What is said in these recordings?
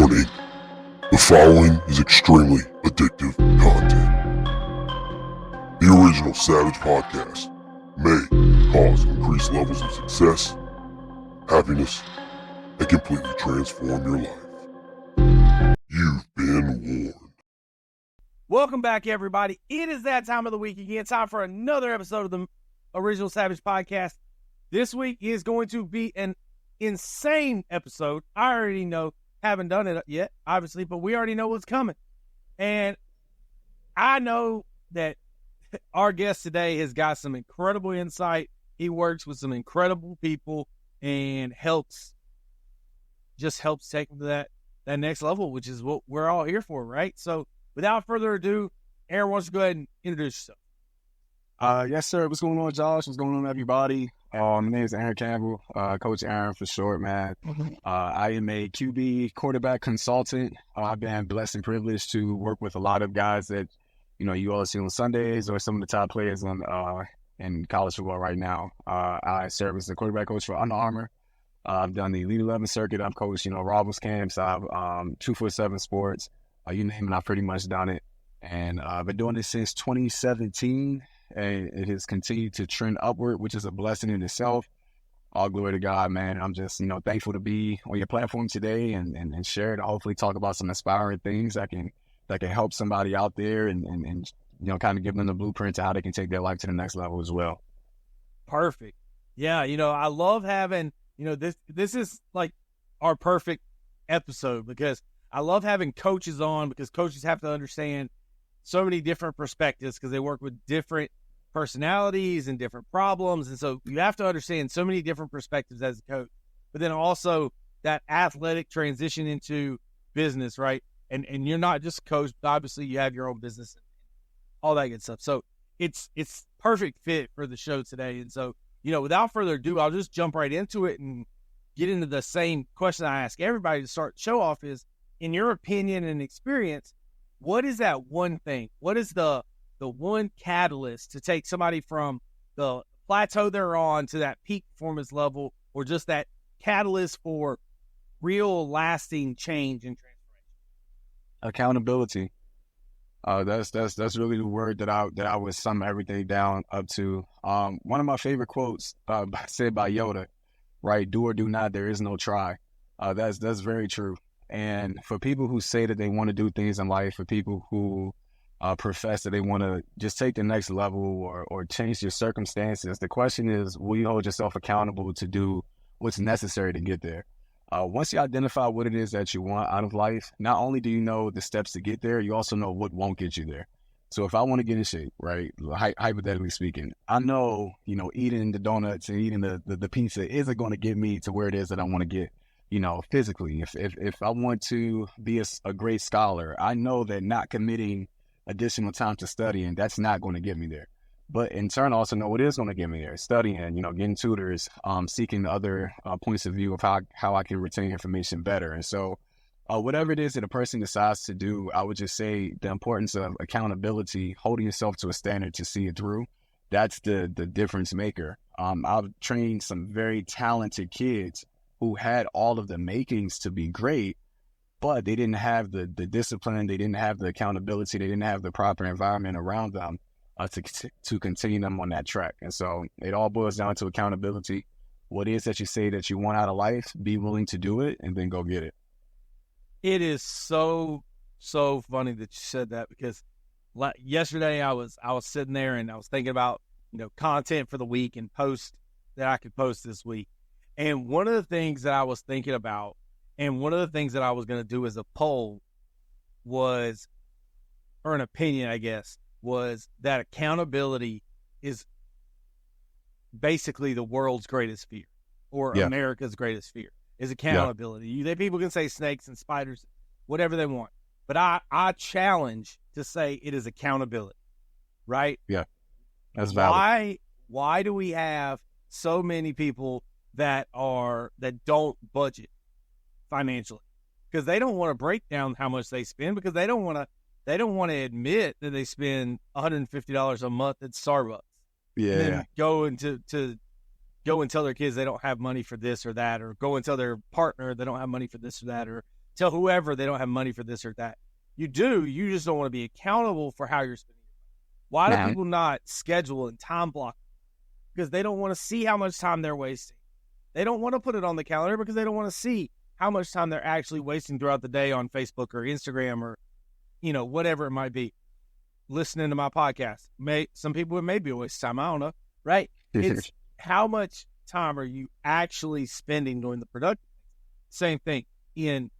Warning. The following is extremely addictive content. The original Savage Podcast may cause increased levels of success, happiness, and completely transform your life. You've been warned. Welcome back, everybody. It is that time of the week again. Time for another episode of the original Savage Podcast. This week is going to be an insane episode. I already know, haven't done it yet, obviously, but we already know what's coming. And I know that our guest today has got some incredible insight. He works with some incredible people and helps take them to that next level, which is what we're all here for, right? So without further ado, Aaron, why don't you go ahead and introduce yourself? Yes, sir. What's going on, Josh? What's going on, everybody? My name is Aaron Campbell, Coach Aaron for short, man. I am a QB quarterback consultant. I've been blessed and privileged to work with a lot of guys that, you all see on Sundays or some of the top players in college football right now. I serve as the quarterback coach for Under Armour. I've done the Elite 11 circuit. I've coached, Robles camps. I've 247 Sports. You name it, I've pretty much done it. And I've been doing this since 2017. And it has continued to trend upward, which is a blessing in itself. All glory to God, man. I'm just, thankful to be on your platform today and share it. Hopefully talk about some inspiring things that can help somebody out there and kind of give them the blueprint to how they can take their life to the next level as well. Perfect. Yeah, I love having, this is like our perfect episode because I love having coaches on because coaches have to understand so many different perspectives because they work with different personalities and different problems. And so you have to understand so many different perspectives as a coach, but then also that athletic transition into business, right? And you're not just a coach, but obviously you have your own business and all that good stuff. So it's perfect fit for the show today. And so, without further ado, I'll just jump right into it and get into the same question I ask everybody to start the show off is, in your opinion and experience, what is that one thing? What is the one catalyst to take somebody from the plateau they're on to that peak performance level, or just that catalyst for real lasting change and transformation? Accountability. That's really the word that I would sum everything down up to. One of my favorite quotes said by Yoda, right? Do or do not. There is no try. That's very true. And for people who say that they want to do things in life, for people who profess that they want to just take the next level or change your circumstances, the question is, will you hold yourself accountable to do what's necessary to get there? Once you identify what it is that you want out of life, not only do you know the steps to get there, you also know what won't get you there. So if I want to get in shape, right, hypothetically speaking, I know, eating the donuts and eating the pizza isn't going to get me to where it is that I want to get. Physically, if I want to be a great scholar, I know that not committing additional time to studying, that's not going to get me there. But in turn, I also know what is going to get me there. Studying, getting tutors, seeking other points of view of how I can retain information better. And so whatever it is that a person decides to do, I would just say the importance of accountability, holding yourself to a standard to see it through. That's the difference maker. I've trained some very talented kids who had all of the makings to be great, but they didn't have the discipline, they didn't have the accountability, they didn't have the proper environment around them to continue them on that track. And so it all boils down to accountability. What it is that you say that you want out of life, be willing to do it, and then go get it. It is so funny that you said that because yesterday I was sitting there and I was thinking about, content for the week and posts that I could post this week. And one of the things that I was thinking about, and one of the things that I was going to do as a poll was, or an opinion, I guess, was that accountability is basically the world's greatest fear, or America's greatest fear, is accountability. Yeah. People can say snakes and spiders, whatever they want. But I challenge to say it is accountability, right? Yeah, that's valid. Why do we have so many people that don't budget financially? Because they don't want to break down how much they spend, because they don't want to admit that they spend $150 a month at Starbucks. Yeah. And then go and tell their kids they don't have money for this or that, or go and tell their partner they don't have money for this or that, or tell whoever they don't have money for this or that. You do. You just don't want to be accountable for how you're spending. Why do people not schedule and time block? Because they don't want to see how much time they're wasting. They don't want to put it on the calendar because they don't want to see how much time they're actually wasting throughout the day on Facebook or Instagram or, whatever it might be. Listening to my podcast. Some people, it may be a waste of time. I don't know. Right? It's how much time are you actually spending doing the production? Same thing in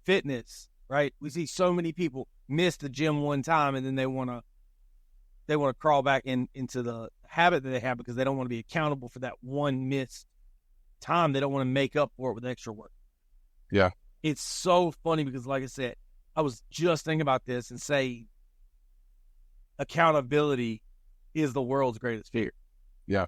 fitness, right? We see so many people miss the gym one time and then they want to crawl back into the habit that they have because they don't want to be accountable for that one missed time. They don't want to make up for it with extra work. Yeah. It's so funny because, like I said, I was just thinking about this and say accountability is the world's greatest fear. Yeah.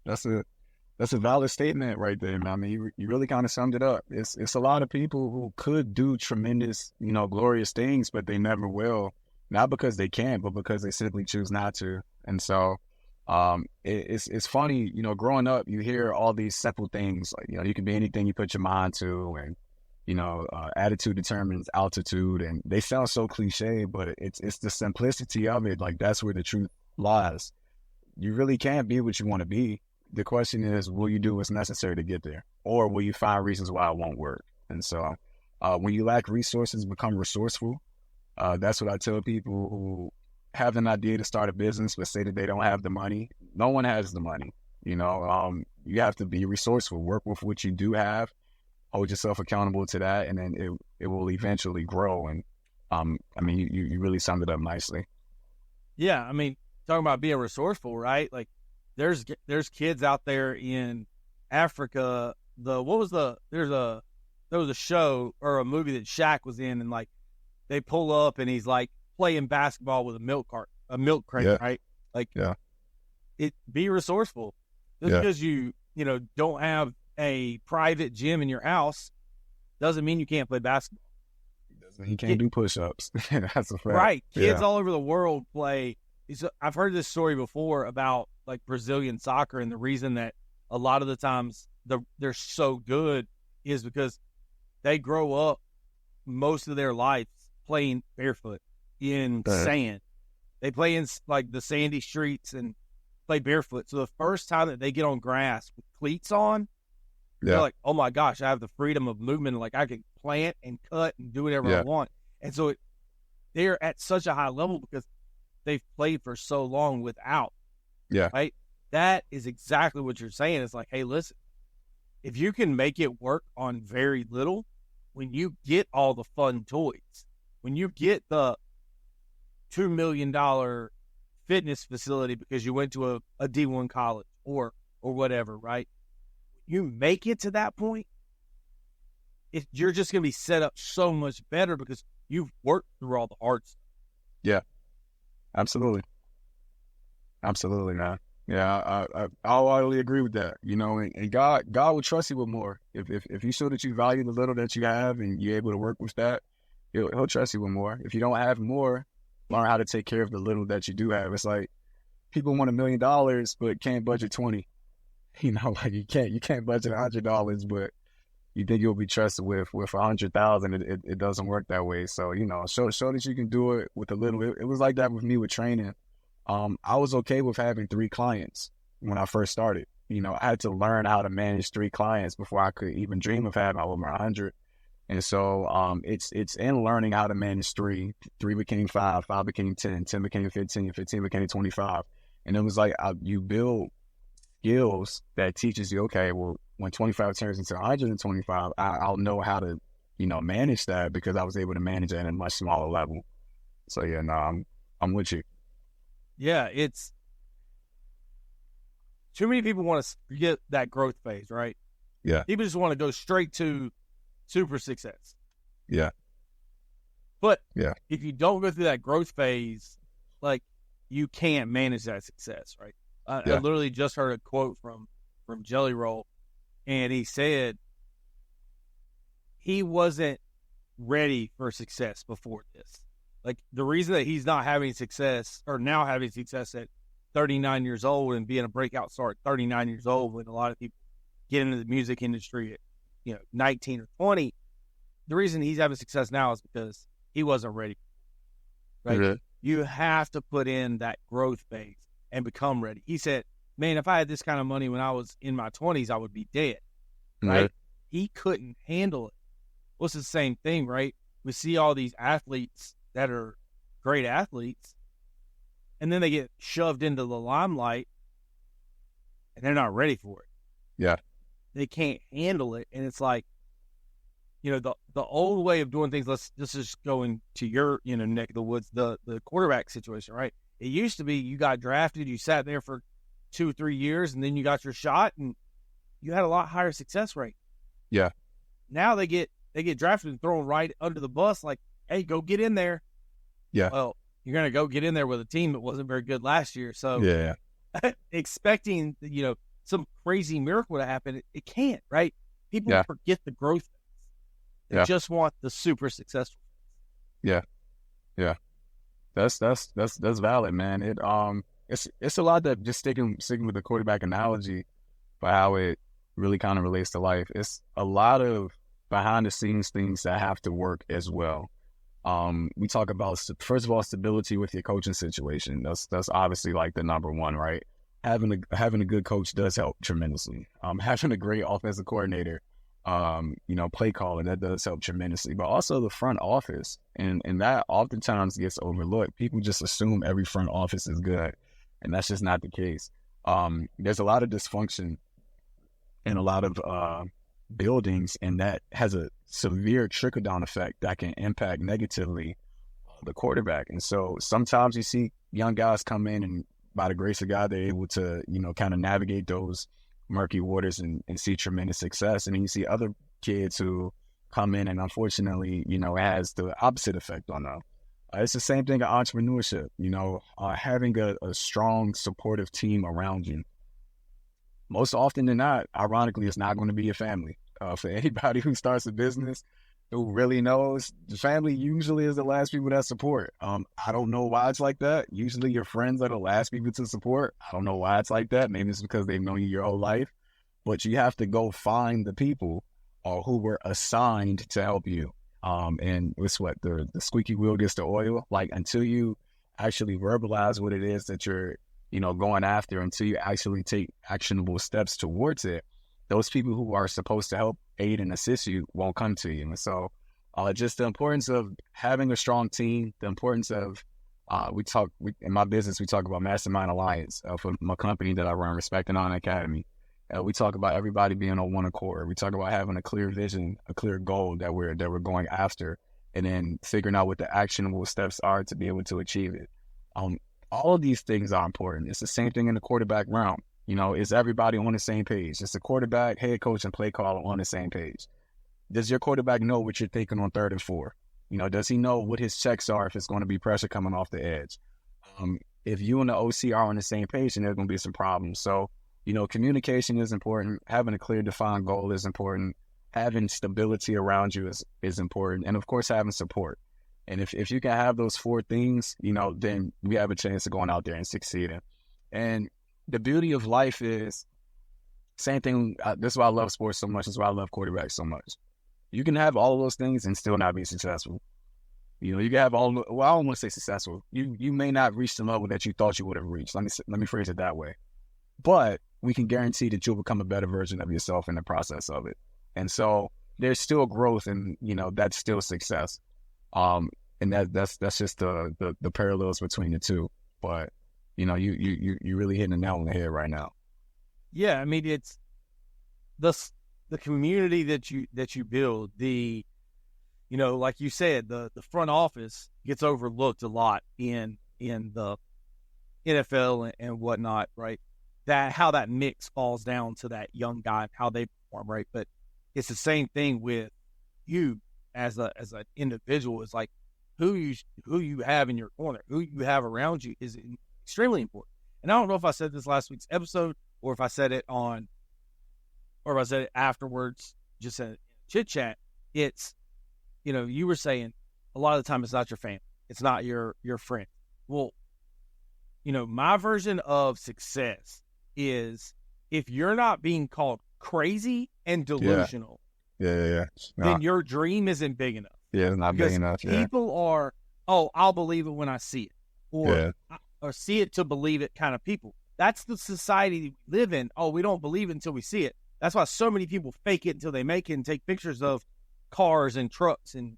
That's a valid statement right there, man. I mean, you really kind of summed it up. It's a lot of people who could do tremendous, glorious things, but they never will. Not because they can't, but because they simply choose not to. And so it's funny, growing up, you hear all these simple things like, you can be anything you put your mind to, and attitude determines altitude, and they sound so cliche, but it's the simplicity of it. Like, that's where the truth lies. You really can't be what you want to be. The question is, will you do what's necessary to get there, or will you find reasons why it won't work? And so when you lack resources, become resourceful. That's what I tell people who have an idea to start a business but say that they don't have the money. No one has the money. You have to be resourceful, work with what you do have, hold yourself accountable to that, and then it will eventually grow. And you really summed it up nicely. Yeah, I mean, talking about being resourceful, right? Like, there's kids out there in Africa. There was a show or a movie that Shaq was in, and like they pull up and he's like playing basketball with a milk crate, right? Like, be resourceful. Just because you don't have a private gym in your house doesn't mean you can't play basketball. He can't do push-ups. That's a fact. Right. Kids all over the world play. I've heard this story before about like Brazilian soccer, and the reason that a lot of the times they're so good is because they grow up most of their life playing barefoot in sand. They play in like the sandy streets and play barefoot. So the first time that they get on grass with cleats on, they're like, oh my gosh, I have the freedom of movement. Like, I can plant and cut and do whatever I want. And so they're at such a high level because they've played for so long without. Yeah. Right? That is exactly what you're saying. It's like, hey, listen, if you can make it work on very little, when you get all the fun toys, when you get the $2 million fitness facility because you went to a D1 college or whatever, right? You make it to that point, you're just going to be set up so much better because you've worked through all the hard stuff. Yeah, absolutely. Absolutely, man. Yeah, I wholly agree with that. And God will trust you with more. If you show that you value the little that you have and you're able to work with that, he'll trust you with more. If you don't have more, learn how to take care of the little that you do have. It's like people want $1 million but can't budget 20. Like you can't budget $100, but you think you'll be trusted with 100,000. It doesn't work that way. So show that you can do it with a little. It was like that with me with training. I was okay with having 3 clients when I first started. I had to learn how to manage 3 clients before I could even dream of having over 100. And so it's in learning how to manage 3. 3 became 5, 5 became 10, 10 became 15, 15 became 25. And it was like you build skills that teaches you, okay, well, when 25 turns into 125, I'll know how to, manage that because I was able to manage it at a much smaller level. So yeah, no, I'm with you. Yeah, it's too many people want to forget that growth phase, right? Yeah. People just want to go straight to super success. Yeah. But if you don't go through that growth phase, like, you can't manage that success, right? I literally just heard a quote from Jelly Roll, and he said he wasn't ready for success before this. Like, the reason that he's not having success, or now having success at 39 years old and being a breakout star at 39 years old, when a lot of people get into the music industry at 19 or 20, the reason he's having success now is because he wasn't ready. Right? Mhm. You have to put in that growth phase and become ready. He said, man, if I had this kind of money when I was in my 20s, I would be dead. Right? He couldn't handle it. Well, it's the same thing, right? We see all these athletes that are great athletes, and then they get shoved into the limelight, and they're not ready for it. Yeah. They can't handle it, and it's like, the old way of doing things. Let's just go into your neck of the woods, the quarterback situation, right? It used to be you got drafted, you sat there for 2 or 3 years, and then you got your shot, and you had a lot higher success rate. Yeah. Now they get drafted and thrown right under the bus, like, hey, go get in there. Yeah. Well, you're gonna go get in there with a team that wasn't very good last year, so Yeah. expecting some crazy miracle to happen, it can't, right? People forget the growth phase. They just want the super successful phase. Yeah. That's valid, man. It's a lot that just sticking with the quarterback analogy for how it really kind of relates to life. It's a lot of behind the scenes things that have to work as well. We talk about, first of all, stability with your coaching situation. That's obviously like the number one, right? Having a good coach does help tremendously. Having a great offensive coordinator, play calling, that does help tremendously. But also the front office, and that oftentimes gets overlooked. People just assume every front office is good, and that's just not the case. There's a lot of dysfunction in a lot of buildings, and that has a severe trickle-down effect that can impact negatively the quarterback. And so sometimes you see young guys come in, and by the grace of God, they're able to, kind of navigate those murky waters and see tremendous success. And then you see other kids who come in and unfortunately, has the opposite effect on them. It's the same thing in entrepreneurship, having a strong, supportive team around you. Most often than not, ironically, it's not going to be your family. For anybody who starts a business, who really knows, the family usually is the last people that support. I don't know why it's like that. Usually your friends are the last people to support. I don't know why it's like that. Maybe it's because they've known you your whole life. But you have to go find the people who were assigned to help you. And it's what the squeaky wheel gets the oil. Like, until you actually verbalize what it is that you're going after, until you actually take actionable steps towards it, those people who are supposed to help aid and assist you won't come to you. And so just the importance of having a strong team, the importance of, in my business, we talk about Mastermind Alliance for my company that I run, Respect and Honor Academy. We talk about everybody being on one accord. We talk about having a clear vision, a clear goal that we're going after, and then figuring out what the actionable steps are to be able to achieve it. All of these things are important. It's the same thing in the quarterback realm. Is everybody on the same page? Is the quarterback, head coach, and play caller on the same page? Does your quarterback know what you're thinking on 3rd and 4? Does he know what his checks are if it's going to be pressure coming off the edge? If you and the OC are on the same page, then there's going to be some problems. So, communication is important. Having a clear, defined goal is important. Having stability around you is important. And, of course, having support. And if you can have those 4 things, then we have a chance of going out there and succeeding. And the beauty of life is, same thing, this is why I love sports so much, this is why I love quarterbacks so much. You can have all of those things and still not be successful. You can have I don't want to say successful. You may not reach the level that you thought you would have reached. Let me phrase it that way. But we can guarantee that you'll become a better version of yourself in the process of it. And so there's still growth, and that's still success. And that's just the parallels between the two. But you really hitting the nail on the head right now. Yeah, I mean, it's the community that you build. Like you said, the front office gets overlooked a lot in the NFL and whatnot, right? How that mix falls down to that young guy and how they perform, right? But it's the same thing with you as an individual. It's like who you have in your corner, who you have around you is extremely important. And I don't know if I said this last week's episode or if I said it afterwards, just in chit chat. It's, you were saying a lot of the time it's not your family. It's not your friend. Well, my version of success is if you're not being called crazy and delusional Yeah. then your dream isn't big enough. Yeah, it's not big Because enough. Yeah. people are, oh, I'll believe it when I see it, or see it to believe it kind of people. That's the society we live in. Oh, we don't believe it until we see it. That's why so many people fake it until they make it and take pictures of cars and trucks and,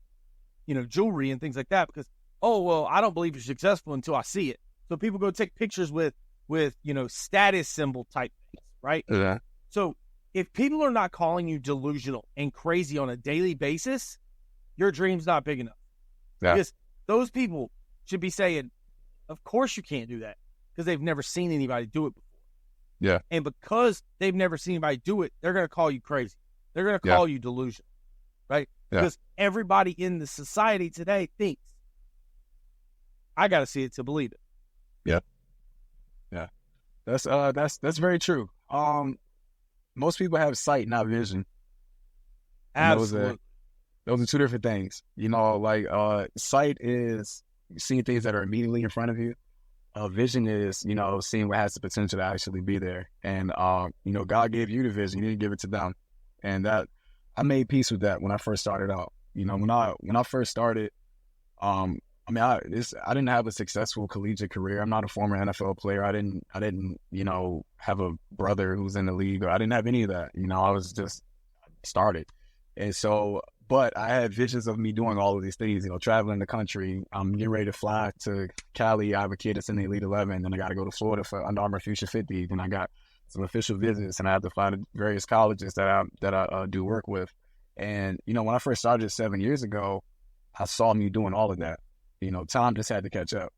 jewelry and things like that. Because, oh, well, I don't believe you're successful until I see it. So people go take pictures with status symbol type things, right? Yeah. So if people are not calling you delusional and crazy on a daily basis, your dream's not big enough. Yeah. Because those people should be saying, of course you can't do that, because they've never seen anybody do it before. Yeah. And because they've never seen anybody do it, they're going to call you crazy. They're going to call you delusional, right? Yeah. Because everybody in the society today thinks, I got to see it to believe it. Yeah. Yeah. That's very true. Most people have sight, not vision. Absolutely. Those are two different things. Sight is seeing things that are immediately in front of you. Vision is, seeing what has the potential to actually be there. And, God gave you the vision. He didn't give it to them. And that, I made peace with that when I first started out. When I first started, I didn't have a successful collegiate career. I'm not a former NFL player. I didn't, have a brother who's in the league, or I didn't have any of that. I was just started. And so, but I had visions of me doing all of these things, traveling the country. I'm getting ready to fly to Cali. I have a kid that's in the Elite 11, and I got to go to Florida for Under Armour Future 50. Then I got some official visits, and I have to fly to various colleges that I do work with. And, when I first started 7 years ago, I saw me doing all of that. Time just had to catch up.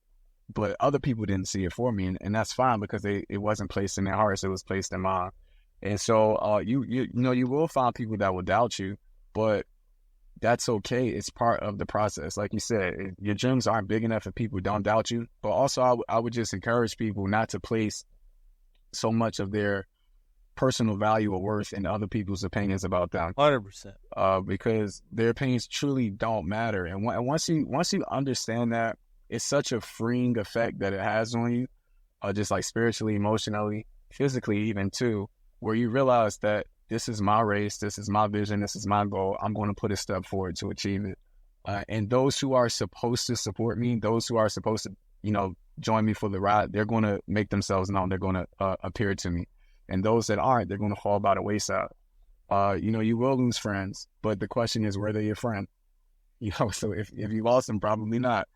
But other people didn't see it for me, and that's fine, because it wasn't placed in their hearts. It was placed in mine. And so you will find people that will doubt you, but that's okay. It's part of the process. Like you said, your dreams aren't big enough if people don't doubt you. But also, I would just encourage people not to place so much of their personal value or worth in other people's opinions about them. 100%. Because their opinions truly don't matter. And once you understand that, it's such a freeing effect that it has on you, just like spiritually, emotionally, physically even too, where you realize that this is my race, this is my vision, this is my goal. I'm going to put a step forward to achieve it. And those who are supposed to support me, those who are supposed to, join me for the ride, they're going to make themselves known. They're going to appear to me. And those that aren't, they're going to fall by the wayside. You will lose friends, but the question is, were they your friend? So if you lost them, probably not.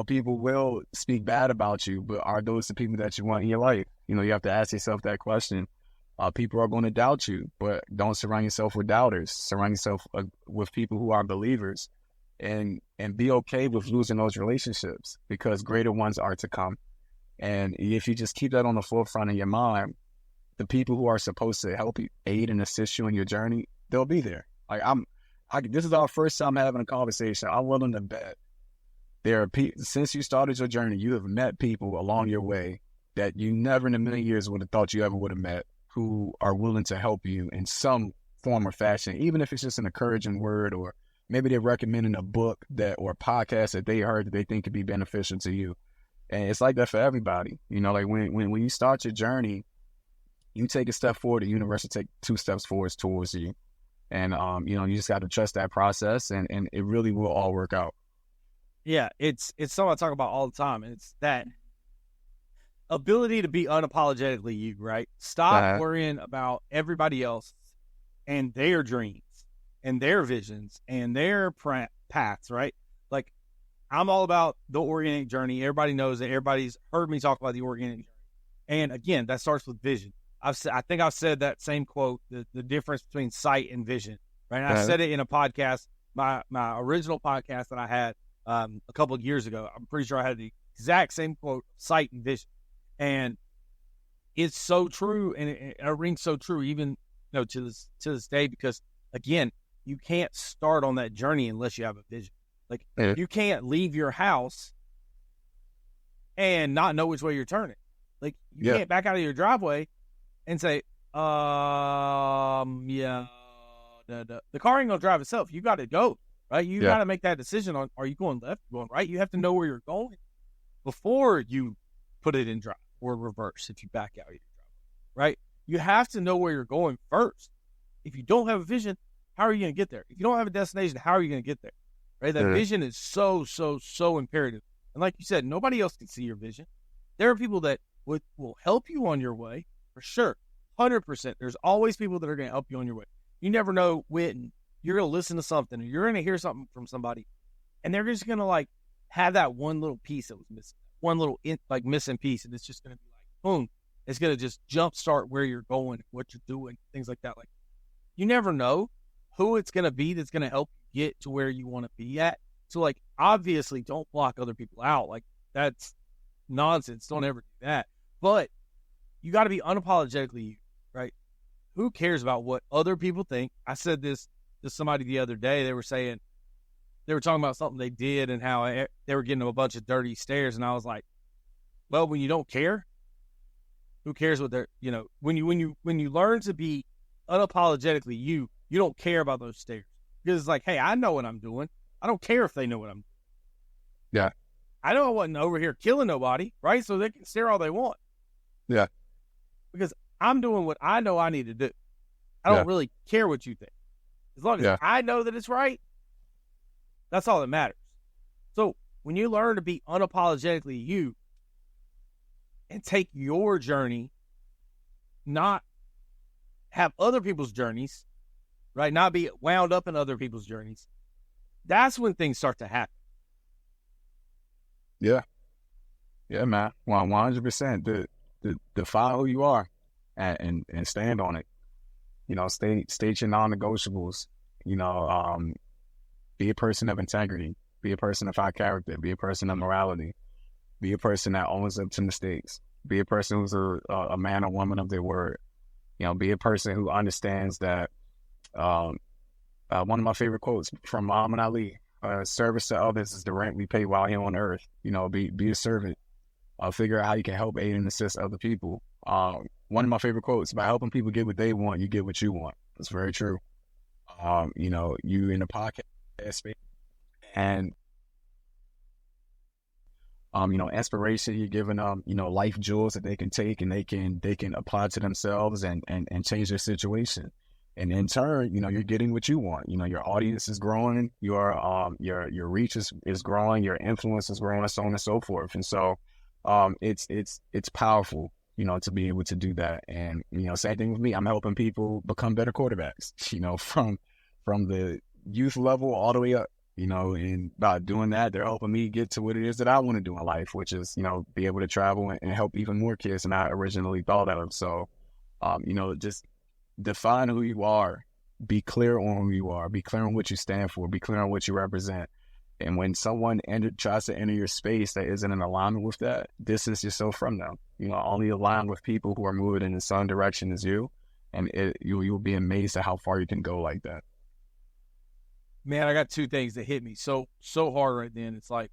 People will speak bad about you, but are those the people that you want in your life? You have to ask yourself that question. People are going to doubt you, but don't surround yourself with doubters. Surround yourself with people who are believers, and be okay with losing those relationships, because greater ones are to come. And if you just keep that on the forefront of your mind, the people who are supposed to help you, aid and assist you in your journey, they'll be there. This is our first time having a conversation. I'm willing to bet there are since you started your journey, you have met people along your way that you never in a million years would have thought you ever would have met, who are willing to help you in some form or fashion, even if it's just an encouraging word, or maybe they're recommending a book or a podcast that they heard that they think could be beneficial to you. And it's like that for everybody. When you start your journey, you take a step forward, the universe will take 2 steps forward towards you. And, you just got to trust that process, and it really will all work out. Yeah, it's something I talk about all the time, and it's that ability to be unapologetically you, right? Stop worrying about everybody else and their dreams and their visions and their paths, right? Like, I'm all about the organic journey. Everybody knows that. Everybody's heard me talk about the organic journey. And again, that starts with vision. I think I've said that same quote, the difference between sight and vision, right? And I said it in a podcast, my original podcast that I had a couple of years ago. I'm pretty sure I had the exact same quote, sight and vision. And it's so true, and it rings so true even to this day, because again, you can't start on that journey unless you have a vision. Like, you can't leave your house and not know which way you're turning. Like, you can't back out of your driveway and say, the car ain't gonna drive itself. You got to go, right? You got to make that decision on, are you going left, going right? You have to know where you're going before you put it in drive or reverse if you back out of your driveway, right? You have to know where you're going first. If you don't have a vision, how are you going to get there? If you don't have a destination, how are you going to get there? Right? That vision is so imperative. And like you said, nobody else can see your vision. There are people that will help you on your way, for sure. 100%. There's always people that are going to help you on your way. You never know when you're going to listen to something or you're going to hear something from somebody, and they're just going to like have that one little piece that was missing, one little missing piece, and it's just going to be like, boom. It's going to just jumpstart where you're going, what you're doing, things like that. Like, you never know who it's going to be that's going to help you get to where you want to be at. So, like, obviously, don't block other people out. Like, that's nonsense. Don't ever do that. But you got to be unapologetically you, right? Who cares about what other people think? I said this to somebody the other day. They were saying, they were talking about something they did and how they were getting a bunch of dirty stares. And I was like, well, when you don't care, who cares what they're, when you learn to be unapologetically you don't care about those stares. Because it's like, hey, I know what I'm doing. I don't care if they know what I'm doing. Yeah. I know I wasn't over here killing nobody, right? So they can stare all they want. Yeah. Because I'm doing what I know I need to do. I don't really care what you think. As long as I know that it's right, that's all that matters. So when you learn to be unapologetically you and take your journey, not have other people's journeys, right? Not be wound up in other people's journeys. That's when things start to happen. Yeah. Yeah, man. 100%. Define who you are and stand on it. State your non-negotiables. Be a person of integrity. Be a person of high character. Be a person of morality. Be a person that owns up to mistakes. Be a person who's a man or woman of their word. Be a person who understands that. One of my favorite quotes from Muhammad Ali: "Service to others is the rent we pay while here on earth." Be a servant. Figure out how you can help, aid, and assist other people. One of my favorite quotes: "By helping people get what they want, you get what you want." That's very true. You in the podcast space, and inspiration, you're giving them, life jewels that they can take and they can apply to themselves and change their situation. And in turn, you're getting what you want. Your audience is growing, your reach is growing, your influence is growing, so on and so forth. And so, it's powerful, to be able to do that. And, same thing with me. I'm helping people become better quarterbacks, from the youth level all the way up. And by doing that, they're helping me get to what it is that I want to do in life, which is, be able to travel and help even more kids than I originally thought of. So, just define who you are, be clear on who you are, be clear on what you stand for, be clear on what you represent. And when someone tries to enter your space that isn't in alignment with that, distance yourself from them. Only align with people who are moving in the same direction as you, and you'll be amazed at how far you can go like that. Man, I got two things that hit me so hard right then. It's like,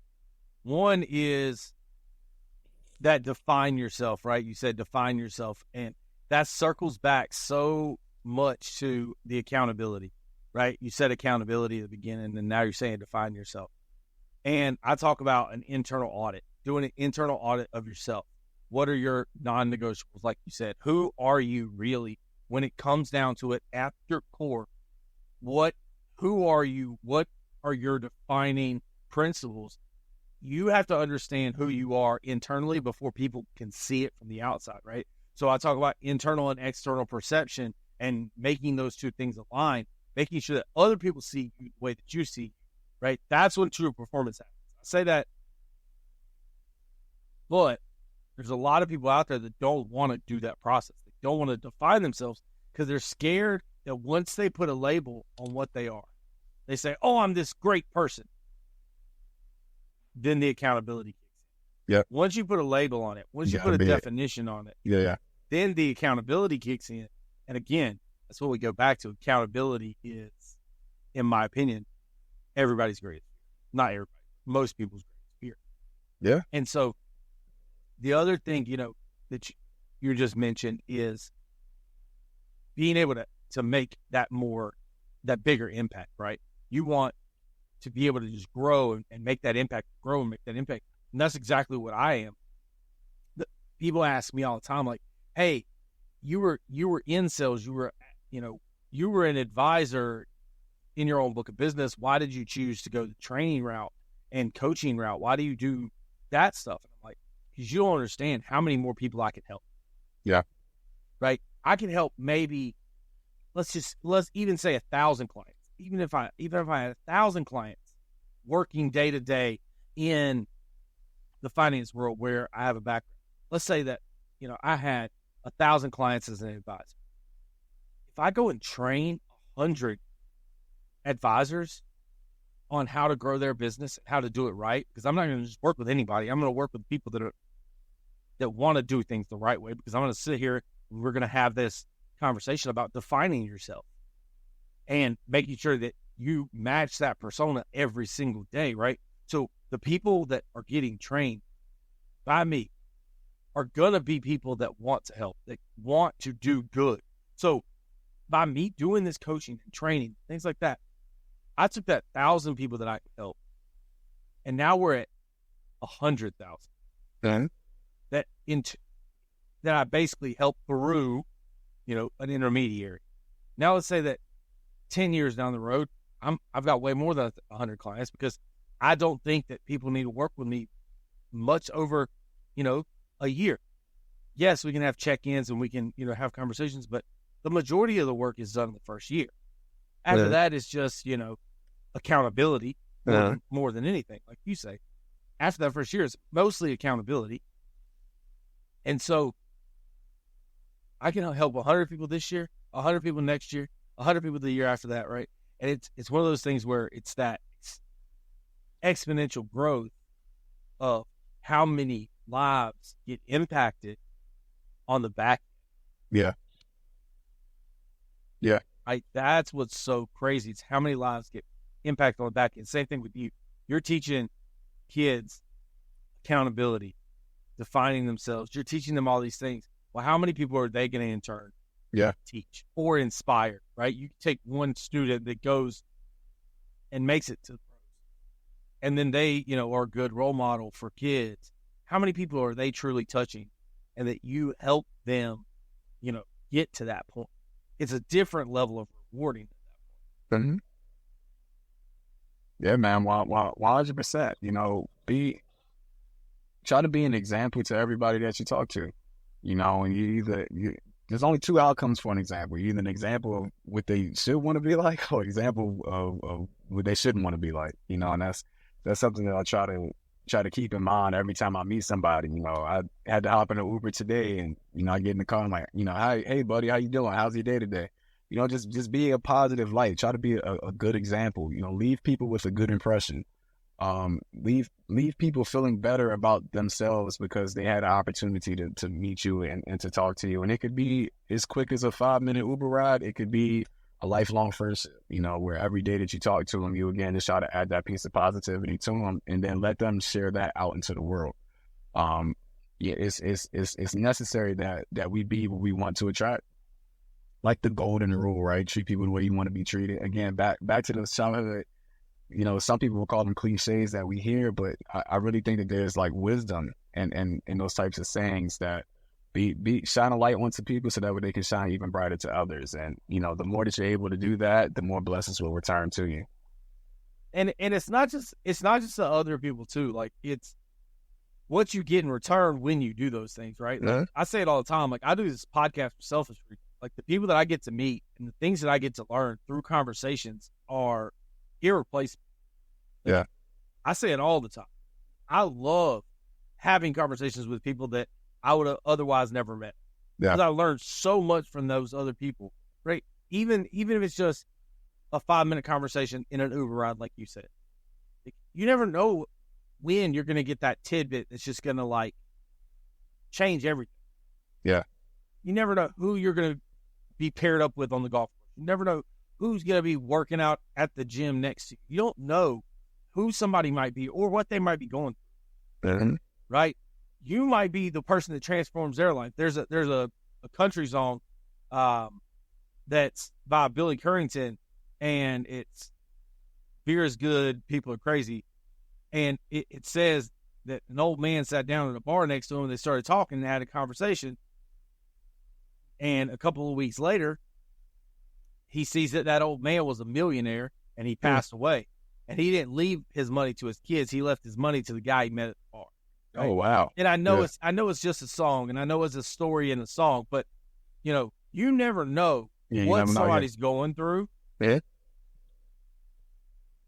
one is that define yourself, right? You said define yourself, and that circles back so much to the accountability, right? You said accountability at the beginning, and now you're saying define yourself. And I talk about an internal audit, doing an internal audit of yourself. What are your non-negotiables? Like you said, who are you really when it comes down to it at your core? Who are you? What are your defining principles? You have to understand who you are internally before people can see it from the outside, right? So I talk about internal and external perception and making those two things align, making sure that other people see you the way that you see you, right? That's when true performance happens. I say that, but there's a lot of people out there that don't want to do that process. They don't want to define themselves because they're scared that once they put a label on what they are, they say, oh, I'm this great person. Then the accountability kicks in. Yeah. Once you put a label on it, once you put a definition on it, then the accountability kicks in. And again, that's what we go back to. Accountability is, in my opinion, everybody's greatest fear. Not everybody. Most people's greatest fear. Yeah. And so the other thing, that you just mentioned is being able to make that bigger impact, right? You want to be able to just grow and make that impact, grow and make that impact. And that's exactly what I am. People ask me all the time, like, hey, you were in sales, you were an advisor, in your own book of business, why did you choose to go the training route and coaching route? Why do you do that stuff? And I'm like, because you don't understand how many more people I can help. Yeah. Right. I can help maybe, let's even say 1,000 clients. Even if I had 1,000 clients working day to day in the finance world where I have a background. Let's say that, I had 1,000 clients as an advisor. If I go and train 100 advisors on how to grow their business, how to do it right, because I'm not going to just work with anybody. I'm going to work with people that want to do things the right way, because I'm going to sit here and we're going to have this conversation about defining yourself and making sure that you match that persona every single day, right? So the people that are getting trained by me are going to be people that want to help, that want to do good. So by me doing this coaching and training, things like that, I took that 1,000 people that I could help, and now we're at 100,000 that I basically helped through, an intermediary. Now let's say that 10 years down the road, I've got way more than 100 clients, because I don't think that people need to work with me much over, a year. Yes, we can have check-ins and we can, have conversations, but the majority of the work is done in the first year. After that, it's just, accountability more than anything, like you say. After that first year, it's mostly accountability. And so I can help 100 people this year, 100 people next year, 100 people the year after that, right? And it's one of those things where it's that exponential growth of how many lives get impacted on the back. Yeah. Yeah. Right? That's what's so crazy. It's how many lives get impacted on the back end. Same thing with you. You're teaching kids accountability, defining themselves. You're teaching them all these things. Well, how many people are they going to in turn teach or inspire, right? You take one student that goes and makes it to the pros, and then they, are a good role model for kids. How many people are they truly touching, and that you help them, get to that point? It's a different level of rewarding at that point. Mm-hmm. Yeah, man, 100%. Try to be an example to everybody that you talk to. And there's only two outcomes for an example. You're either an example of what they should want to be like, or an example of what they shouldn't want to be like. And that's something that I try to keep in mind every time I meet somebody. I had to hop in an Uber today, and I get in the car and I'm like, hey buddy, how you doing? How's your day today? Just be a positive light. Try to be a good example. Leave people with a good impression. Leave people feeling better about themselves because they had an opportunity to meet you and to talk to you. And it could be as quick as a 5-minute Uber ride. It could be a lifelong friendship, where every day that you talk to them, you again just try to add that piece of positivity to them, and then let them share that out into the world. It's necessary that we be what we want to attract. Like the golden rule, right? Treat people the way you want to be treated. Again, back to the childhood. Some people will call them cliches that we hear, but I really think that there's like wisdom and those types of sayings that shine a light onto people so that way they can shine even brighter to others. And, the more that you're able to do that, the more blessings will return to you. And it's not just the other people too. Like, it's what you get in return when you do those things, right? Like, I say it all the time. Like, I do this podcast for selfish reasons. Like, the people that I get to meet and the things that I get to learn through conversations are irreplaceable. Yeah. I say it all the time. I love having conversations with people that I would have otherwise never met. Yeah. Because I learned so much from those other people, right? Even if it's just a 5-minute conversation in an Uber ride, like you said. You never know when you're going to get that tidbit that's just going to, like, change everything. Yeah. You never know who you're going to be paired up with on the golf course. You never know who's going to be working out at the gym next to you. You don't know who somebody might be or what they might be going through, right? You might be the person that transforms their life. There's a country song that's by Billy Currington, and it's beer is good, people are crazy. And it says that an old man sat down at a bar next to him, and they started talking and had a conversation. And a couple of weeks later, he sees that old man was a millionaire, and he passed away. And he didn't leave his money to his kids. He left his money to the guy he met at the bar. Right? Oh, wow. And I know it's just a song, and I know it's a story in a song, but you never know what somebody's going through. Yeah.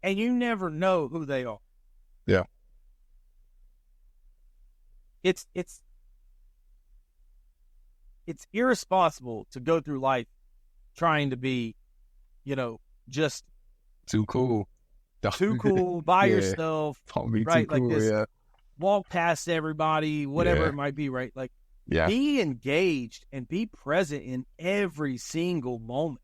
And you never know who they are. Yeah. It's irresponsible to go through life trying to be, just too cool by yourself. Don't be right? too cool, like this, yeah. Walk past everybody, whatever it might be, right? Like, be engaged and be present in every single moment.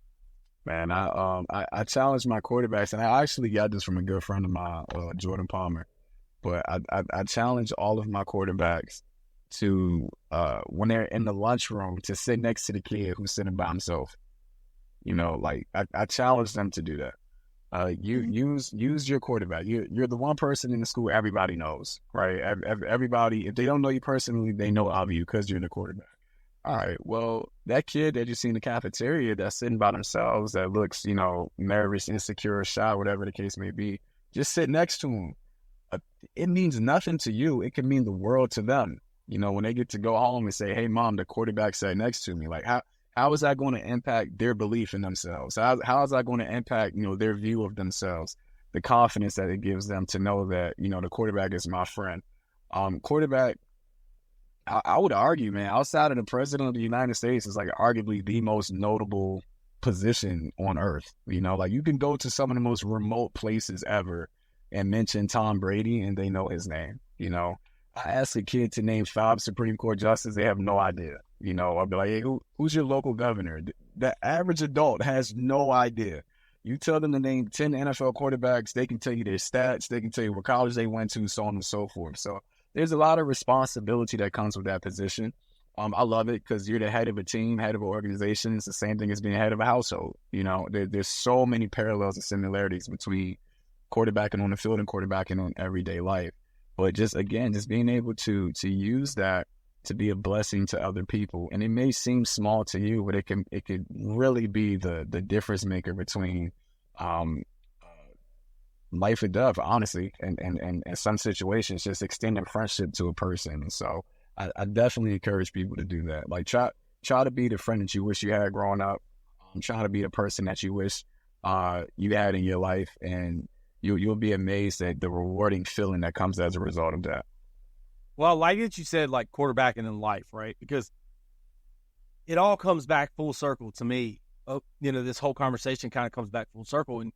Man, I challenged my quarterbacks, and I actually got this from a good friend of mine, Jordan Palmer. But I challenge all of my quarterbacks to, when they're in the lunchroom, to sit next to the kid who's sitting by himself. I challenge them to do that. Use your quarterback. You're the one person in the school everybody knows, right? Everybody, if they don't know you personally, they know of you because you're the quarterback. All right, well, that kid that you see in the cafeteria that's sitting by themselves, that looks, nervous, insecure, shy, whatever the case may be, just sit next to him. It means nothing to you. It can mean the world to them. When they get to go home and say, hey, Mom, the quarterback sat next to me. Like, how is that going to impact their belief in themselves? How is that going to impact, their view of themselves, the confidence that it gives them to know that, the quarterback is my friend. Quarterback, I would argue, man, outside of the president of the United States, is like arguably the most notable position on earth. Like, you can go to some of the most remote places ever and mention Tom Brady and they know his name. I ask a kid to name 5 Supreme Court justices, they have no idea. I'll be like, hey, who's your local governor? The average adult has no idea. You tell them to name 10 NFL quarterbacks, they can tell you their stats, they can tell you what college they went to, so on and so forth. So there's a lot of responsibility that comes with that position. I love it because you're the head of a team, head of an organization. It's the same thing as being head of a household. There's so many parallels and similarities between quarterbacking on the field and quarterbacking on everyday life. But just being able to use that to be a blessing to other people. And it may seem small to you, but it could really be the difference maker between life and death, honestly, and in some situations, just extending friendship to a person. So I definitely encourage people to do that. Like, try to be the friend that you wish you had growing up. Try to be the person that you wish you had in your life, and you'll be amazed at the rewarding feeling that comes as a result of that. Well, like that you said, like quarterbacking in life, right? Because it all comes back full circle to me. This whole conversation kind of comes back full circle. And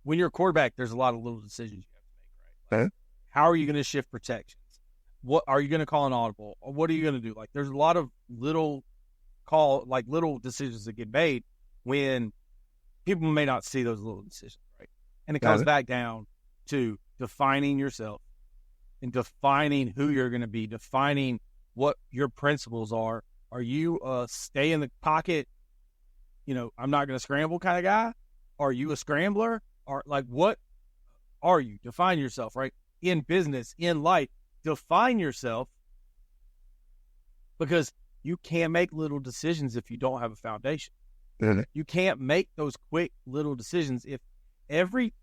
when you're a quarterback, there's a lot of little decisions you have to make, right? Like, how are you going to shift protections? What are you going to call an audible? Or what are you going to do? Like, there's a lot of little decisions that get made when people may not see those little decisions, right? And it comes back down to defining yourself and defining who you're going to be, defining what your principles are. Are you a stay in the pocket, I'm not going to scramble kind of guy? Are you a scrambler? Or like, what are you? Define yourself, right? In business, in life, define yourself, because you can't make little decisions if you don't have a foundation. Mm-hmm. You can't make those quick little decisions if every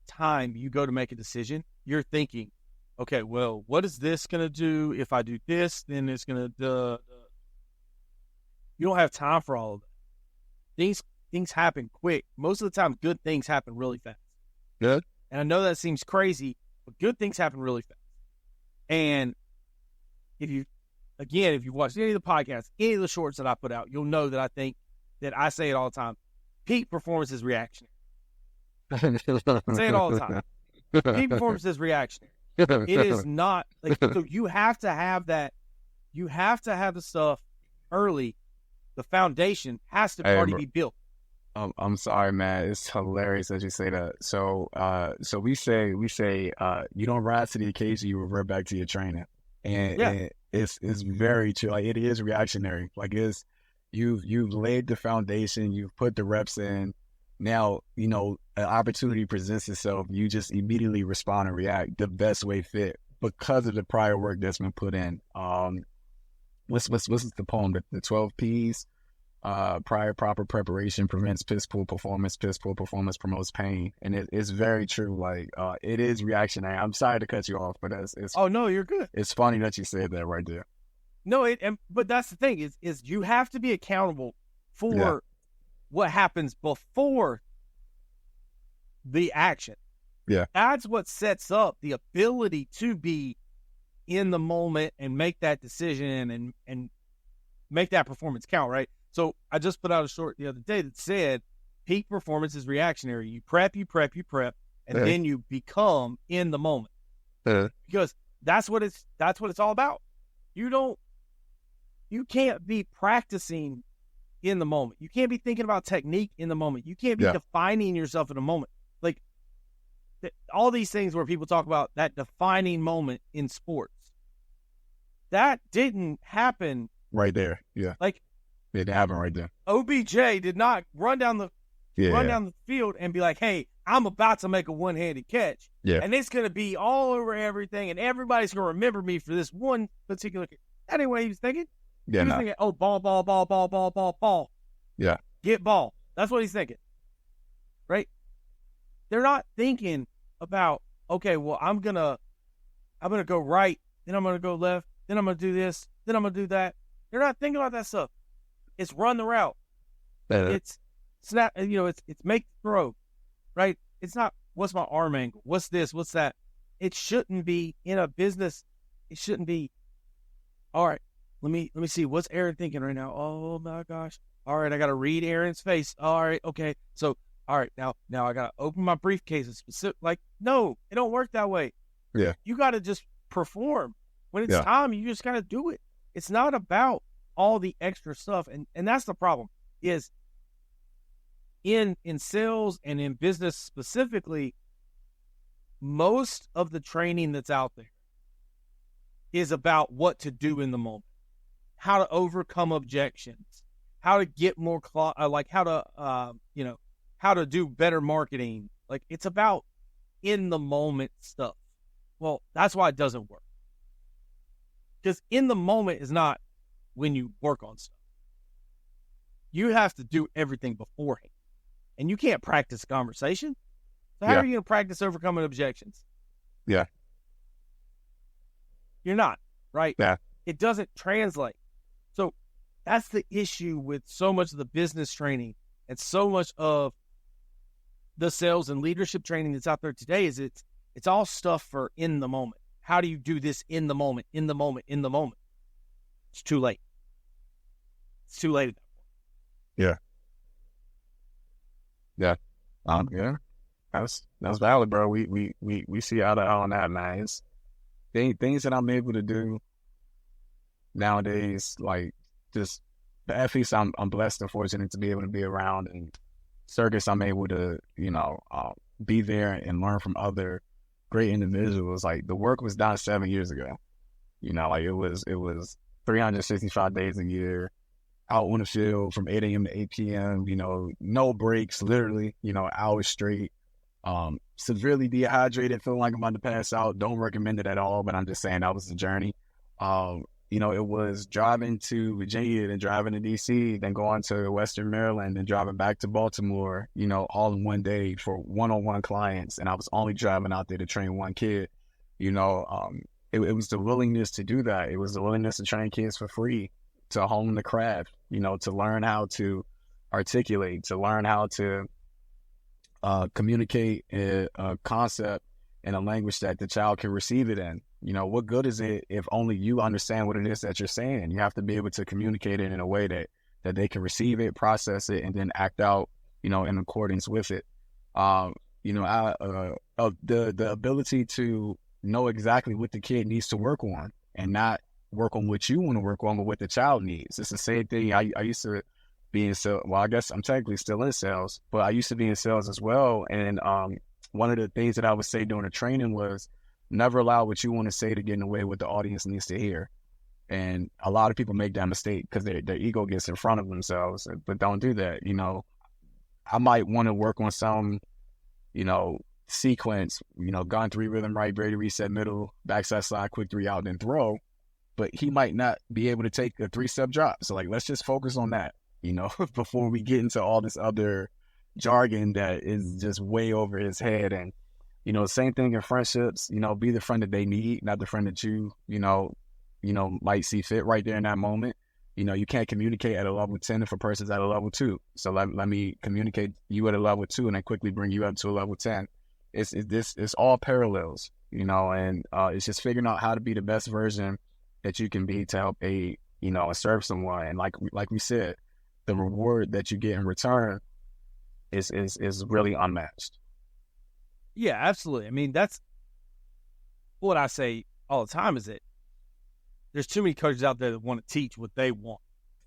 time you go to make a decision, you're thinking, okay, well, what is this going to do? If I do this, then it's going to, you don't have time for all of that. Things happen quick. Most of the time, good things happen really fast. Good. And I know that seems crazy, but good things happen really fast. And if you watch any of the podcasts, any of the shorts that I put out, you'll know that I think that I say it all the time. Peak performance is reactionary. I say it all the time. Peak performance is reactionary. It is not like, so you have to have that. You have to have the stuff early. The foundation has to already be built. I'm sorry, man. It's hilarious that you say that. So we say, you don't rise to the occasion, you revert back to your training, and it's very true. Like, it is reactionary. Like, you've laid the foundation, you've put the reps in. Now, an opportunity presents itself. You just immediately respond and react the best way fit because of the prior work that's been put in. What's the poem? The 12 P's. prior proper preparation prevents piss poor performance. Piss poor performance promotes pain, and it's very true. Like it is reactionary. I'm sorry to cut you off, but it's Oh no, you're good. it's funny that you said that right there. No, but that's the thing is you have to be accountable for what happens before the action. Yeah. That's what sets up the ability to be in the moment and make that decision and make that performance count, right? So I just put out a short the other day that said peak performance is reactionary. You prep, and then you become in the moment. Because that's what it's all about. You can't be practicing in the moment. You can't be thinking about technique in the moment. You can't be defining yourself in a moment. Like all these things where people talk about that defining moment in sports. That didn't happen right there. Yeah. Like it didn't happen right there. OBJ did not run down the field and be like, hey, I'm about to make a one-handed catch. Yeah. And it's going to be all over everything, and everybody's going to remember me for this one particular catch. That ain't what he was thinking. Yeah, he was thinking, oh, ball. Yeah. Get ball. That's what he's thinking. Right? They're not thinking about, okay, well, I'm gonna go right, then I'm going to go left, then I'm going to do this, then I'm going to do that. They're not thinking about that stuff. It's run the route. It's snap, it's make the throw, right? It's not what's my arm angle, what's this, what's that. It shouldn't be in a business. It shouldn't be, all right, let me see, what's Aaron thinking right now? Oh my gosh. All right, I got to read Aaron's face. All right, okay. So, all right, now I got to open my briefcase. Like, no, it don't work that way. Yeah. You got to just perform. When it's time, you just got to do it. It's not about all the extra stuff. And that's the problem is in sales and in business specifically, most of the training that's out there is about what to do in the moment, how to overcome objections, how to get more, how to do better marketing. Like it's about in the moment stuff. Well, that's why it doesn't work. Because in the moment is not when you work on stuff. You have to do everything beforehand. And you can't practice conversation. So how are you going to practice overcoming objections? Yeah. You're not, right? Yeah. It doesn't translate. So that's the issue with so much of the business training and so much of the sales and leadership training that's out there today is it's all stuff for in the moment. How do you do this in the moment, in the moment, in the moment? It's too late. It's too late at that point. Yeah. Yeah. Yeah. That's valid, bro. We see eye to eye on that, man. It's things that I'm able to do nowadays, like just the athletes I'm blessed and fortunate to be able to be around, and circus I'm able to, be there and learn from other great individuals. Like the work was done 7 years ago. Like it was 365 days a year out on the field from 8 a.m. to 8 p.m., no breaks, literally, hours straight. Severely dehydrated, feeling like I'm about to pass out. Don't recommend it at all, but I'm just saying that was the journey. It was driving to Virginia, then driving to DC, then going to Western Maryland, then driving back to Baltimore, all in one day for one-on-one clients. And I was only driving out there to train one kid. It was the willingness to do that. It was the willingness to train kids for free, to hone the craft, to learn how to articulate, to learn how to communicate a concept in a language that the child can receive it in. What good is it if only you understand what it is that you're saying? You have to be able to communicate it in a way that they can receive it, process it, and then act out, in accordance with it. The ability to know exactly what the kid needs to work on and not work on what you want to work on, but what the child needs. It's the same thing. I used to be in sales. Well, I guess I'm technically still in sales, but I used to be in sales as well. And one of the things that I would say during the training was never allow what you want to say to get in the way what the audience needs to hear. And a lot of people make that mistake because their ego gets in front of themselves, but don't do that. I might want to work on some, sequence, gun 3 rhythm right, Brady reset middle, backside slide, quick 3 out, then throw. But he might not be able to take a 3-step drop. So let's just focus on that. you know, before we get into all this other jargon that is just way over his head. And, you know, same thing in friendships, you know, be the friend that they need, not the friend that you know, might see fit right there in that moment. You know, you can't communicate at a level 10 if a person's at a level 2. So let me communicate you at a level 2 and then quickly bring you up to a level 10. It's all parallels, you know, and it's just figuring out how to be the best version that you can be to help aid, you know, and serve someone. And like we said, the reward that you get in return is really unmatched. Yeah, absolutely. I mean, that's what I say all the time is that there's too many coaches out there that want to teach what they want,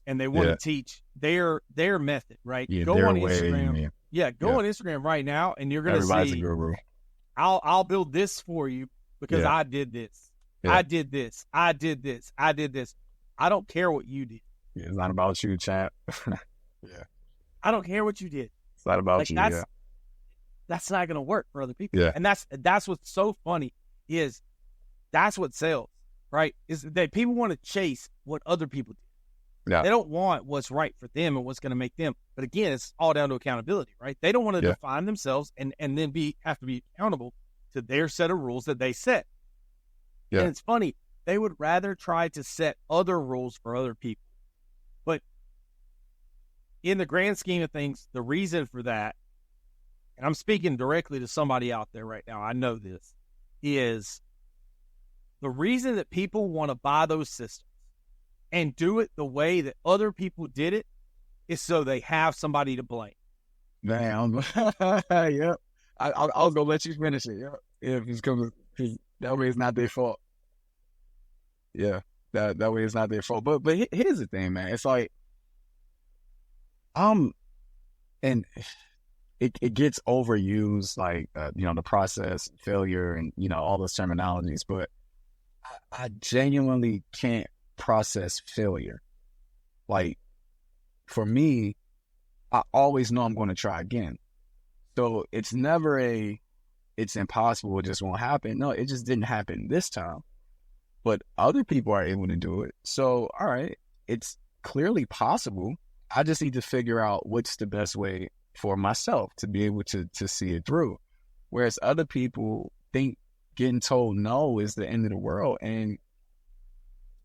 and they want to teach their method, right? Yeah, go their on way, Instagram. yeah. Go on Instagram right now, and you're going to Everybody's see. a guru. I'll build this for you because I did this. Yeah. I did this. I did this. I did this. I don't care what you did. Yeah, it's not about you, champ. Yeah, I don't care what you did. it's not about you. That's not going to work for other people. Yeah. And that's what's so funny is that's what sells, right? Is that people want to chase what other people do. Yeah. They don't want what's right for them and what's going to make them. But again, it's all down to accountability, right? They don't want to define themselves and then have to be accountable to their set of rules that they set. Yeah. And it's funny, they would rather try to set other rules for other people. But in the grand scheme of things, the reason for that, and I'm speaking directly to somebody out there right now, I know this, is the reason that people want to buy those systems and do it the way that other people did it is so they have somebody to blame. Damn. Yep. I was gonna let you finish it. Yep. Yeah, because that way it's not their fault. Yeah, that way it's not their fault. But here's the thing, man. It's like, and it gets overused, like you know, the process, failure, and you know all those terminologies. But I genuinely can't process failure. Like for me, I always know I'm going to try again. So it's never it's impossible, it just won't happen. No, it just didn't happen this time. But other people are able to do it. So, all right, it's clearly possible. I just need to figure out what's the best way for myself to be able to see it through. Whereas other people think getting told no is the end of the world. And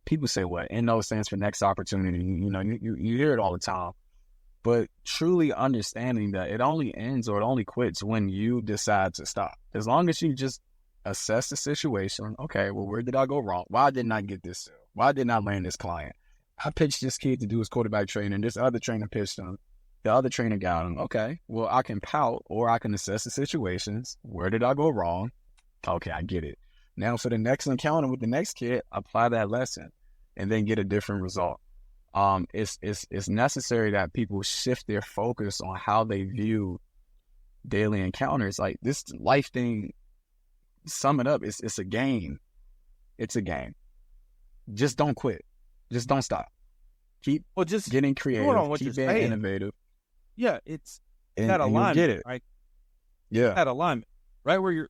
people say, what? NO stands for next opportunity. You know, you hear it all the time. But truly understanding that it only ends or it only quits when you decide to stop. As long as you just assess the situation. Okay, well, where did I go wrong? Why didn't I get this sale? Why didn't I land this client? I pitched this kid to do his quarterback training. This other trainer pitched him. The other trainer got him. Okay, well, I can pout or I can assess the situations. Where did I go wrong? Okay, I get it. Now for the next encounter with the next kid, apply that lesson and then get a different result. It's necessary that people shift their focus on how they view daily encounters. Like this life thing, sum it up, it's a game. It's a game. Just don't quit. Just don't stop. Keep just getting creative. Keep being innovative. Yeah, it's and, that alignment, get it. right? Yeah. That alignment, right? Where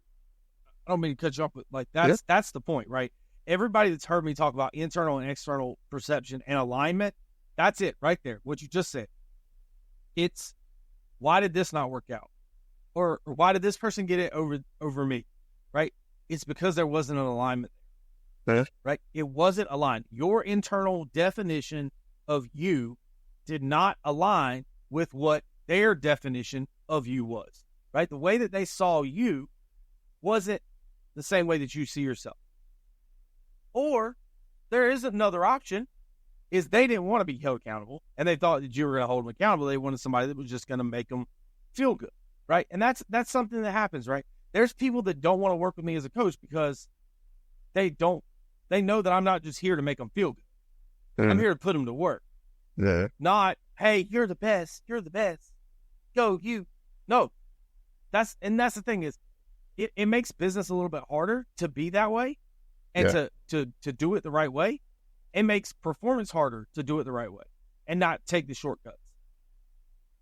I don't mean to cut you off, but like that's the point, right? Everybody that's heard me talk about internal and external perception and alignment, that's it right there. What you just said. It's why did this not work out? Or why did this person get it over me? Right? It's because there wasn't an alignment there. Yeah. Right? It wasn't aligned. Your internal definition of you did not align with what their definition of you was. Right? The way that they saw you wasn't the same way that you see yourself. Or there is another option, is they didn't want to be held accountable, and they thought that you were going to hold them accountable. They wanted somebody that was just going to make them feel good, right? And that's something that happens, right? There's people that don't want to work with me as a coach because they know that I'm not just here to make them feel good. I'm here to put them to work. Yeah. Not, hey, you're the best. Go, you. No. That's the thing is, it makes business a little bit harder to be that way and to do it the right way. It makes performance harder to do it the right way and not take the shortcuts.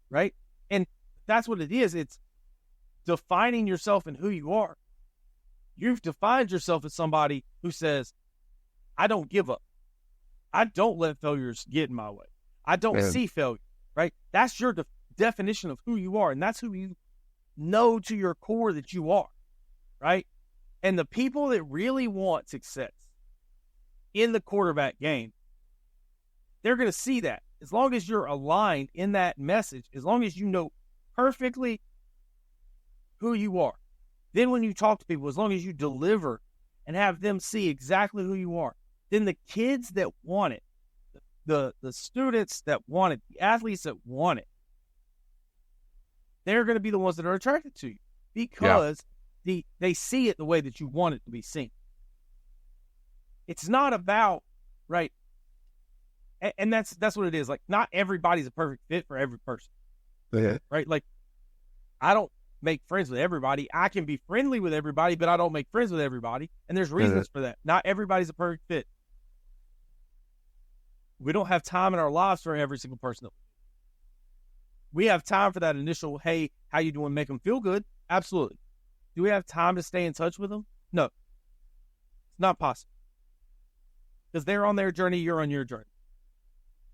Right? And that's what it is. It's defining yourself and who you are. You've defined yourself as somebody who says, I don't give up. I don't let failures get in my way. I don't see failure. right? That's your definition of who you are, and that's who you know to your core that you are, right? And the people that really want success in the quarterback game, they're going to see that. As long as you're aligned in that message, as long as you know perfectly who you are, then when you talk to people, as long as you deliver and have them see exactly who you are, then the kids that want it, the students that want it, the athletes that want it, they're going to be the ones that are attracted to you because they see it the way that you want it to be seen. It's not about, right, and that's what it is. Like, not everybody's a perfect fit for every person, right? Like, I don't make friends with everybody. I can be friendly with everybody, but I don't make friends with everybody, and there's reasons for that. Not everybody's a perfect fit. We don't have time in our lives for every single person. We have time for that initial, hey, how you doing, make them feel good? Absolutely. Do we have time to stay in touch with them? No. It's not possible. Because they're on their journey, you're on your journey.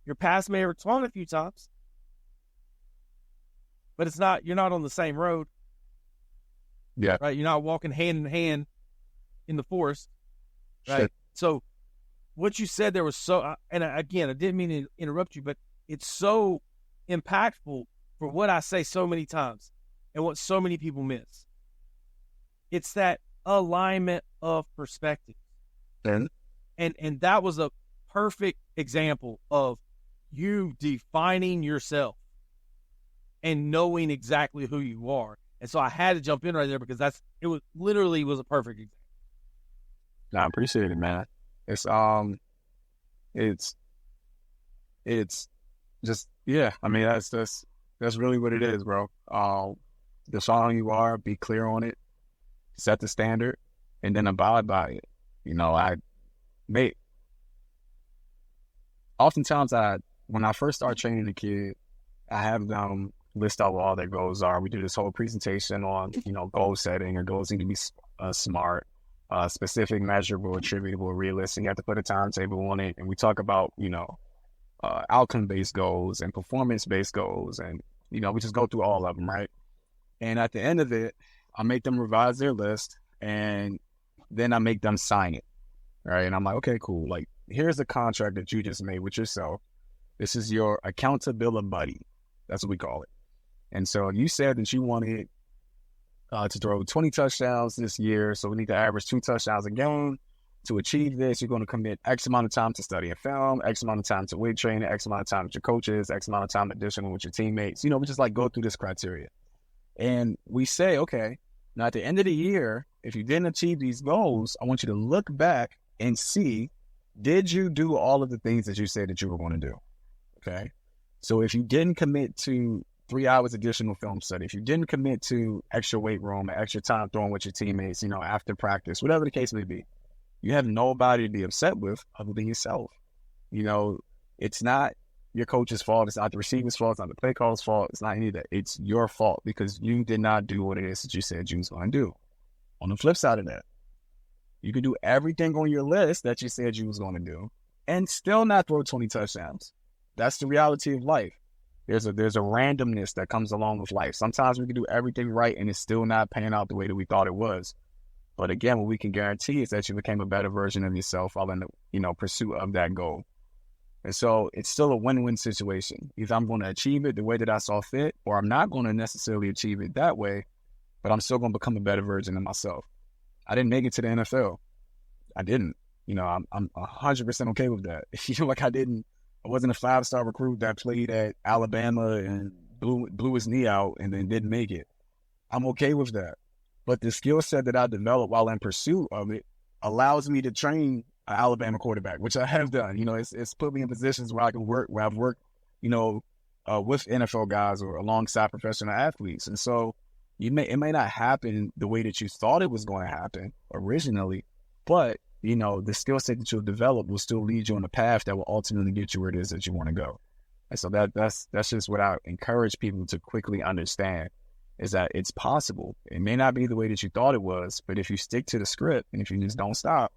Your paths may have torn a few times, but you're not on the same road. Yeah. Right? You're not walking hand in hand in the forest. Right? Shit. So what you said there was so, and again, I didn't mean to interrupt you, but it's so impactful for what I say so many times and what so many people miss. It's that alignment of perspective. And that was a perfect example of you defining yourself and knowing exactly who you are. And so I had to jump in right there because it was literally a perfect example. I appreciate it, man. It's just, yeah. I mean, that's really what it is, bro. Define who you are, be clear on it, set the standard, and then abide by it. You know, oftentimes when I first start training a kid, I have them list out what all their goals are. We do this whole presentation on, goal setting. Your goals need to be smart, specific, measurable, attributable, realistic. You have to put a timetable on it. And we talk about, outcome-based goals and performance-based goals. And, we just go through all of them, right? And at the end of it, I make them revise their list, and then I make them sign it, right? And I'm like, okay, cool. Like, here's the contract that you just made with yourself. This is your accountability buddy. That's what we call it. And so you said that you wanted to throw 20 touchdowns this year, so we need to average 2 touchdowns a game. To achieve this, you're going to commit X amount of time to studying film, X amount of time to weight training, X amount of time with your coaches, X amount of time additional with your teammates. We just like go through this criteria. And we say, okay, now at the end of the year, if you didn't achieve these goals, I want you to look back and see, did you do all of the things that you said that you were going to do? Okay. So if you didn't commit to 3 hours additional film study, if you didn't commit to extra weight room, extra time throwing with your teammates, after practice, whatever the case may be, you have nobody to be upset with other than yourself. It's not your coach's fault. It's not the receiver's fault. It's not the play caller's fault. It's not any of that. It's your fault because you did not do what it is that you said you was going to do. On the flip side of that, you could do everything on your list that you said you was going to do and still not throw 20 touchdowns. That's the reality of life. There's a randomness that comes along with life. Sometimes we can do everything right and it's still not panning out the way that we thought it was. But again, what we can guarantee is that you became a better version of yourself while in the pursuit of that goal. And so it's still a win-win situation. Either I'm going to achieve it the way that I saw fit, or I'm not going to necessarily achieve it that way, but I'm still going to become a better version of myself. I didn't make it to the NFL. I didn't. I'm 100% okay with that. I wasn't a 5-star recruit that played at Alabama and blew his knee out and then didn't make it. I'm okay with that. But the skill set that I developed while in pursuit of it allows me to train an Alabama quarterback, which I have done. It's put me in positions where I can work, where I've worked, with NFL guys or alongside professional athletes. And so it may not happen the way that you thought it was going to happen originally, but the skill set that you'll develop will still lead you on a path that will ultimately get you where it is that you want to go. And so that's just what I encourage people to quickly understand, is that it's possible. It may not be the way that you thought it was, but if you stick to the script and if you just don't stop,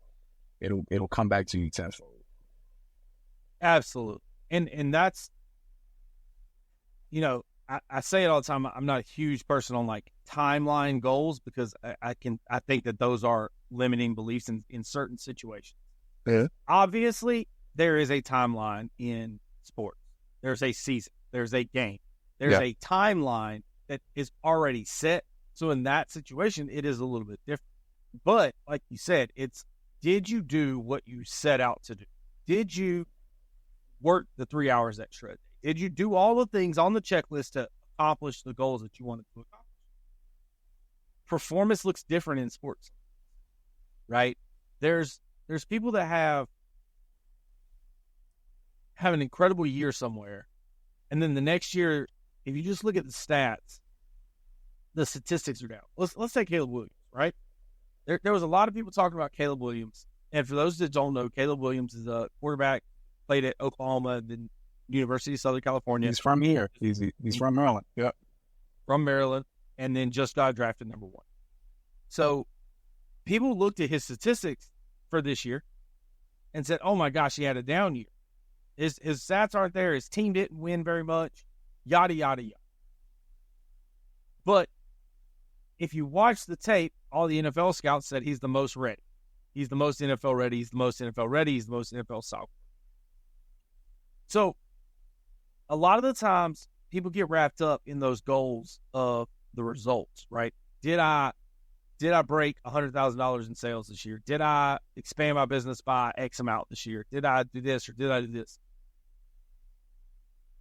it'll come back to you tenfold. Absolutely. And I say it all the time. I'm not a huge person on like timeline goals because I think that those are limiting beliefs in certain situations. Yeah. Obviously, there is a timeline in sports. There's a season. There's a game. There's a timeline that is already set. So in that situation, it is a little bit different. But like you said, did you do what you set out to do? Did you work the 3 hours extra? Did you do all the things on the checklist to accomplish the goals that you wanted to accomplish? Performance looks different in sports, right? There's people that have an incredible year somewhere, and then the next year, if you just look at the stats, the statistics are down. Let's take Caleb Williams, right? There was a lot of people talking about Caleb Williams, and for those that don't know, Caleb Williams is a quarterback, played at Oklahoma, then University of Southern California. He's from here. He's from Maryland. Yep. From Maryland, and then just got drafted number 1. So people looked at his statistics for this year and said, oh my gosh, he had a down year. His stats aren't there. His team didn't win very much, yada, yada, yada. But if you watch the tape, all the NFL scouts said he's the most ready. He's the most NFL ready. He's the most NFL ready. He's the most NFL solid. So a lot of the times people get wrapped up in those goals of the results, right? Did I break $100,000 in sales this year? Did I expand my business by X amount this year? Did I do this or did I do this?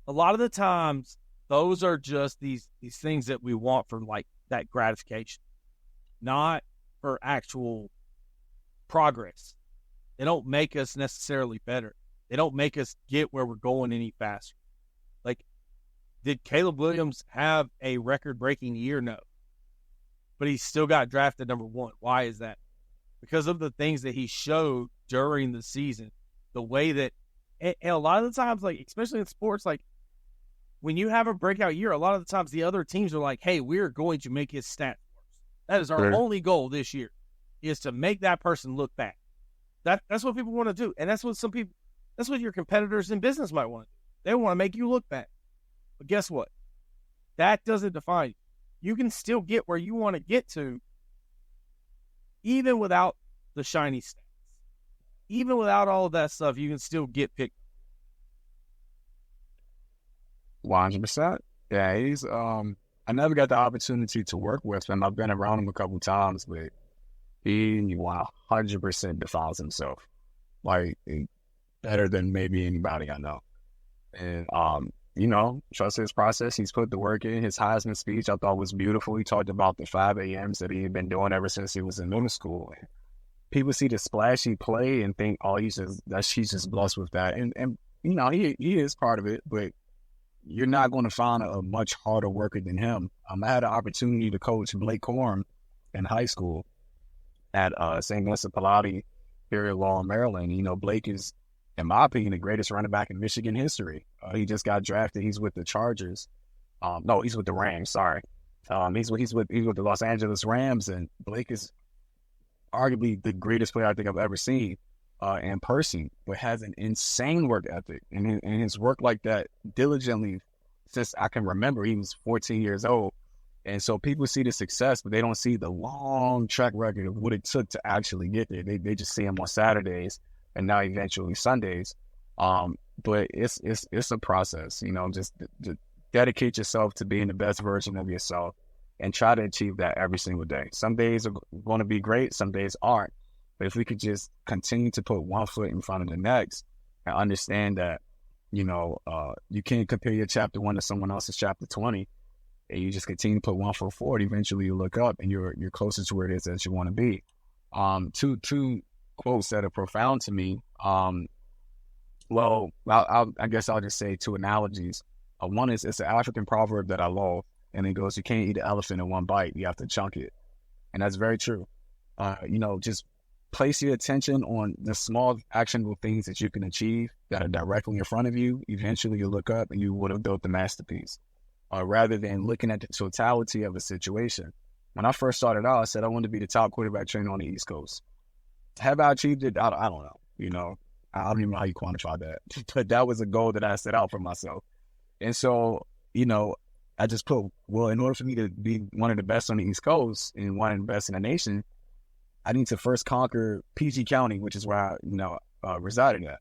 A lot of the times, those are just these things that we want for like that gratification, not for actual progress. They don't make us necessarily better. They don't make us get where we're going any faster. Like, did Caleb Williams have a record-breaking year? No. But he still got drafted number 1. Why is that? Because of the things that he showed during the season. The way that, and a lot of the times, like, especially in sports, like, when you have a breakout year, a lot of the times the other teams are like, hey, we're going to make his stats worse. That is our only goal this year, is to make that person look bad. That's what people want to do. And that's what your competitors in business might want to do. They want to make you look bad. But guess what? That doesn't define you. You can still get where you want to get to even without the shiny stats. Even without all of that stuff, you can still get picked. 100%. Yeah, he's I never got the opportunity to work with him. I've been around him a couple times, but he 100% defines himself. Like, better than maybe anybody I know. And trust his process. He's put the work in. His Heisman speech I thought was beautiful. He talked about the 5 a.m.s that he had been doing ever since he was in middle school. And people see the splashy play and think, oh, he's just blessed with that. And he is part of it, but you're not going to find a much harder worker than him. I had an opportunity to coach Blake Corum in high school at St. Vincent Pallotti here in Laurel, Maryland. Blake is, in my opinion, the greatest running back in Michigan history. He just got drafted. He's with the Chargers. No, he's with the Rams. Sorry. He's with the Los Angeles Rams, and Blake is arguably the greatest player I think I've ever seen in person, but has an insane work ethic, and his work like that diligently since I can remember. He was 14 years old. And so people see the success, but they don't see the long track record of what it took to actually get there. They just see him on Saturdays and now eventually Sundays. But it's a process, just dedicate yourself to being the best version of yourself and try to achieve that every single day. Some days are going to be great, some days aren't. But if we could just continue to put one foot in front of the next and understand that, you can't compare your chapter 1 to someone else's chapter 20. And you just continue to put one foot forward. Eventually, you look up, and you're closer to where it is that you want to be. Two quotes that are profound to me. I guess I'll just say 2 analogies. One is, it's an African proverb that I love, and it goes, "You can't eat an elephant in one bite. You have to chunk it," and that's very true. Just place your attention on the small, actionable things that you can achieve that are directly in front of you. Eventually, you look up, and you would have built the masterpiece. Rather than looking at the totality of a situation. When I first started out, I said I wanted to be the top quarterback trainer on the East Coast. Have I achieved it? I don't know. I don't even know how you quantify that. But that was a goal that I set out for myself. And so I just put, well, in order for me to be one of the best on the East Coast and one of the best in the nation, I need to first conquer PG County, which is where I resided at.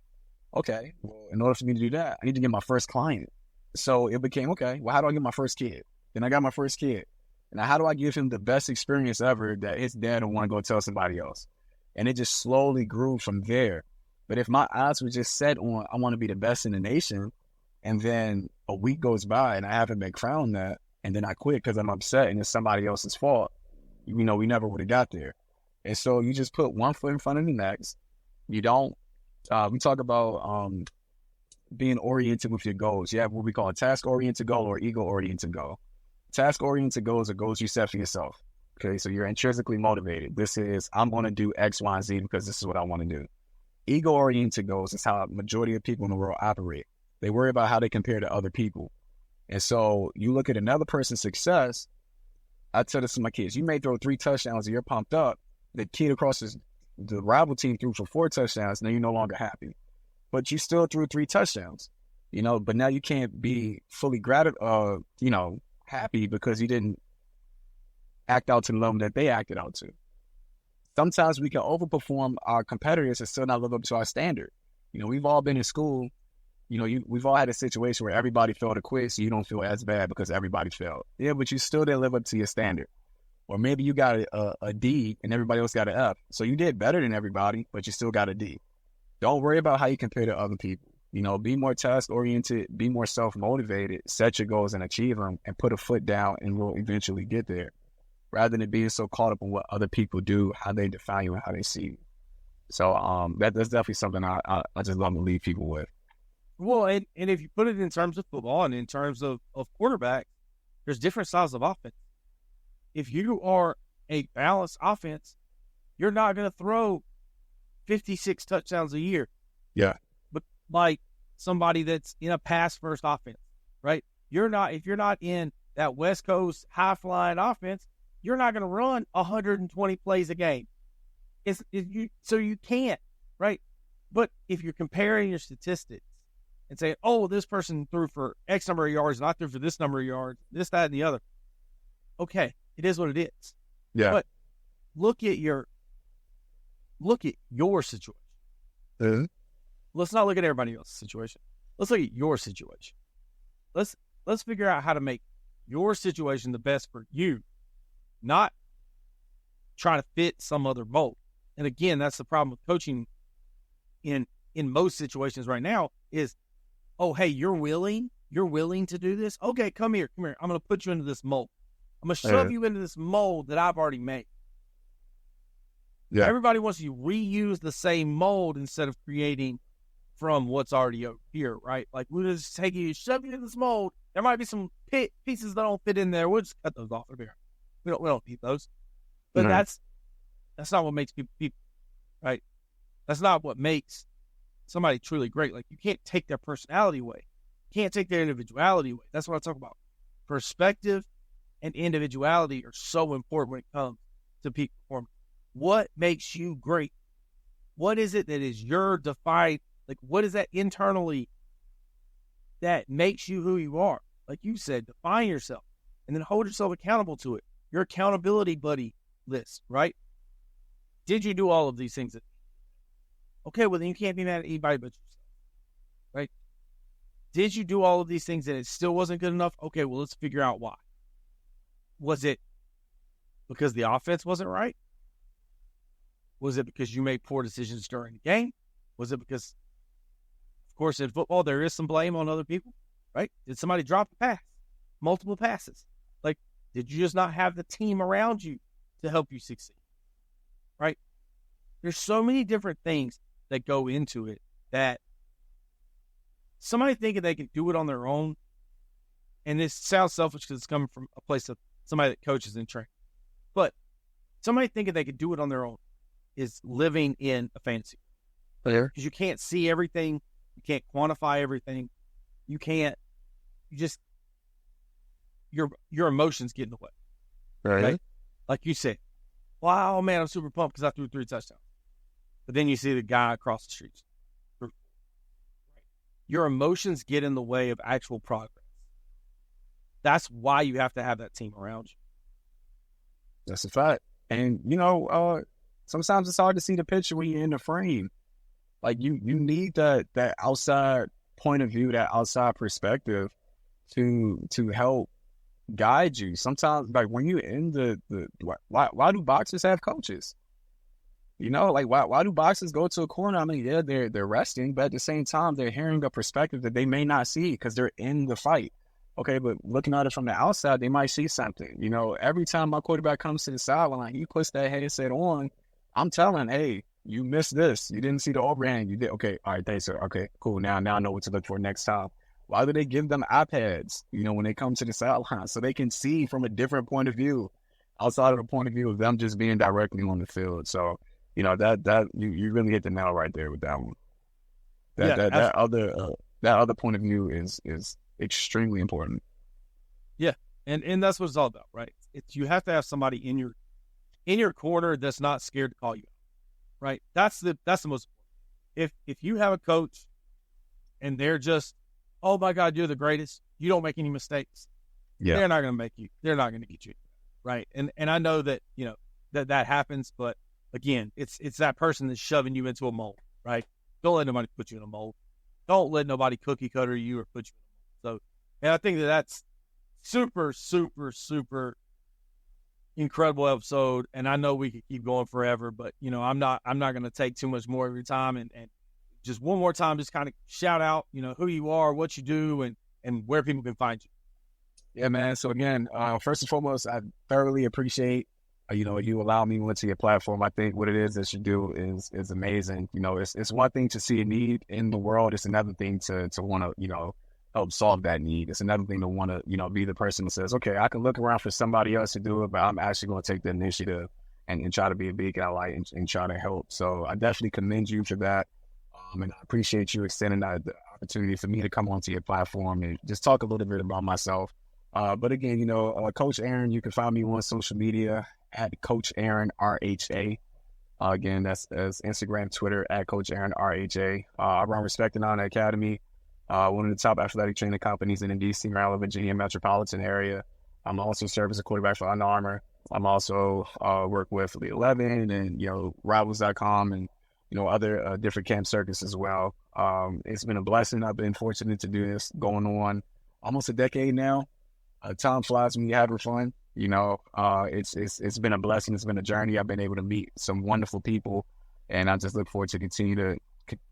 Okay, well, in order for me to do that, I need to get my first client. So it became, okay, well, how do I get my first kid? Then I got my first kid. Now, how do I give him the best experience ever that his dad will want to go tell somebody else? And it just slowly grew from there. But if my eyes were just set on, I want to be the best in the nation, and then a week goes by and I haven't been crowned that, and then I quit because I'm upset and it's somebody else's fault, we never would have got there. And so you just put one foot in front of the next. You don't, we talk about being oriented with your goals. You have what we call a task-oriented goal or ego-oriented goal. Task-oriented goals are goals you set for yourself. Okay, so you're intrinsically motivated. This is, I'm going to do X, Y, and Z because this is what I want to do. Ego-oriented goals is how a majority of people in the world operate. They worry about how they compare to other people. And so you look at another person's success. I tell this to my kids, you may throw 3 touchdowns and you're pumped up. The kid across the rival team threw for 4 touchdowns. Now you're no longer happy. But you still threw 3 touchdowns, but now you can't be fully happy because you didn't act out to the level that they acted out to. Sometimes we can overperform our competitors and still not live up to our standard. We've all been in school. We've all had a situation where everybody failed a quiz, so you don't feel as bad because everybody failed. Yeah, but you still didn't live up to your standard. Or maybe you got a D and everybody else got an F. So you did better than everybody, but you still got a D. Don't worry about how you compare to other people. Be more task-oriented, be more self-motivated, set your goals and achieve them, and put a foot down, and we'll eventually get there. Rather than being so caught up in what other people do, how they define you, and how they see you. So that's definitely something I just love to leave people with. Well, and if you put it in terms of football and in terms of quarterback, there's different styles of offense. If you are a balanced offense, you're not going to throw 56 touchdowns a year. Yeah. But like somebody that's in a pass-first offense, right? If you're not in that West Coast high-flying offense, you're not going to run 120 plays a game. So you can't, right? But if you're comparing your statistics and saying, oh, this person threw for X number of yards and I threw for this number of yards, this, that, and the other. Okay, it is what it is. Yeah. But look at your situation. Mm-hmm. Let's not look at everybody else's situation. Let's look at your situation. Let's figure out how to make your situation the best for you, not trying to fit some other mold. And again, that's the problem with coaching in most situations right now is, oh, hey, you're willing to do this? Okay, come here. I'm going to put you into this mold. I'm going to shove you into this mold that I've already made. Yeah. Everybody wants you to reuse the same mold instead of creating from what's already over here, right? Like, we'll just take you, shove you in this mold. There might be some pieces that don't fit in there. We'll just cut those off of here. We don't need those. But that's not what makes people, right? That's not what makes somebody truly great. Like, you can't take their personality away. You can't take their individuality away. That's what I talk about. Perspective and individuality are so important when it comes to peak performance. What makes you great? What is it that is your defined, like, what is that internally that makes you who you are? Like you said, define yourself and then hold yourself accountable to it. Your accountability buddy list, right? Did you do all of these things? Okay, well, then you can't be mad at anybody but yourself, right? Did you do all of these things and it still wasn't good enough? Okay, well, let's figure out why. Was it because the offense wasn't right? Was it because you made poor decisions during the game? Was it because, of course, in football, there is some blame on other people, right? Did somebody drop a pass? Multiple passes? Like, did you just not have the team around you to help you succeed, right? There's so many different things that go into it that somebody thinking they can do it on their own, and this sounds selfish because it's coming from a place of somebody that coaches and trains, but somebody thinking they can do it on their own is living in a fantasy. Because you can't see everything. You can't quantify everything. Your emotions get in the way. Right? Like you said, wow, man, I'm super pumped because I threw 3 touchdowns. But then you see the guy across the street. Your emotions get in the way of actual progress. that's why you have to have that team around you. That's a fact. And, sometimes it's hard to see the picture when you're in the frame. Like, you need that outside point of view, that outside perspective to help guide you. Sometimes, like, when you're in why do boxers have coaches? Like, why do boxers go to a corner? I mean, yeah, they're resting, but at the same time, they're hearing a perspective that they may not see because they're in the fight. Okay, but looking at it from the outside, they might see something. Every time my quarterback comes to the sideline, he puts that headset on, I'm telling, hey, you missed this. You didn't see the overhand. You did. Okay, all right, thanks, sir. Okay, cool. Now I know what to look for next time. Why do they give them iPads, when they come to the sideline so they can see from a different point of view outside of the point of view of them just being directly on the field? So, that you really hit the nail right there with that one. That other point of view is extremely important. Yeah, and that's what it's all about, right? You have to have somebody in your corner that's not scared to call you out, right? That's the most important. If you have a coach and they're just, oh my God, you're the greatest, you don't make any mistakes, they're not going to get you, right? And I know that that happens, but again, it's that person that's shoving you into a mold, right? Don't let nobody put you in a mold. Don't let nobody cookie cutter you or put you in a mold. So, and I think that's super, super, super incredible episode. And I know we could keep going forever, but I'm not going to take too much more of your time. And just one more time, just kind of shout out, who you are, what you do, and where people can find you. Yeah, man. So again, first and foremost, I thoroughly appreciate you allow me onto your platform. I think what it is that you do is amazing. It's one thing to see a need in the world. It's another thing to want to, help solve that need. It's another thing to want to, be the person that says, okay, I can look around for somebody else to do it, but I'm actually going to take the initiative and try to be a beacon of light and try to help. So I definitely commend you for that. And I appreciate you extending the opportunity for me to come onto your platform and just talk a little bit about myself. But again, Coach Aaron, you can find me on social media at Coach Aaron RHA. Again, that's Instagram, Twitter at Coach Aaron RHA. I run Respect and Honor Academy, one of the top athletic training companies in the DC, Maryland, Virginia metropolitan area. I'm also serve as a quarterback for Under Armour. I'm also work with Elite 11 and Rivals.com and other different camp circuits as well. It's been a blessing. I've been fortunate to do this going on almost a decade now. Time flies when you're having fun. It's been a blessing. It's been a journey. I've been able to meet some wonderful people, and I just look forward to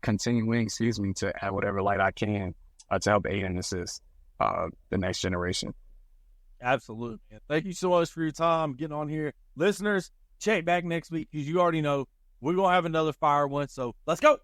continuing to add whatever light I can to help aid and assist the next generation. Absolutely, man. Thank you so much for your time getting on here. Listeners, check back next week because you already know we're going to have another fire one. So let's go.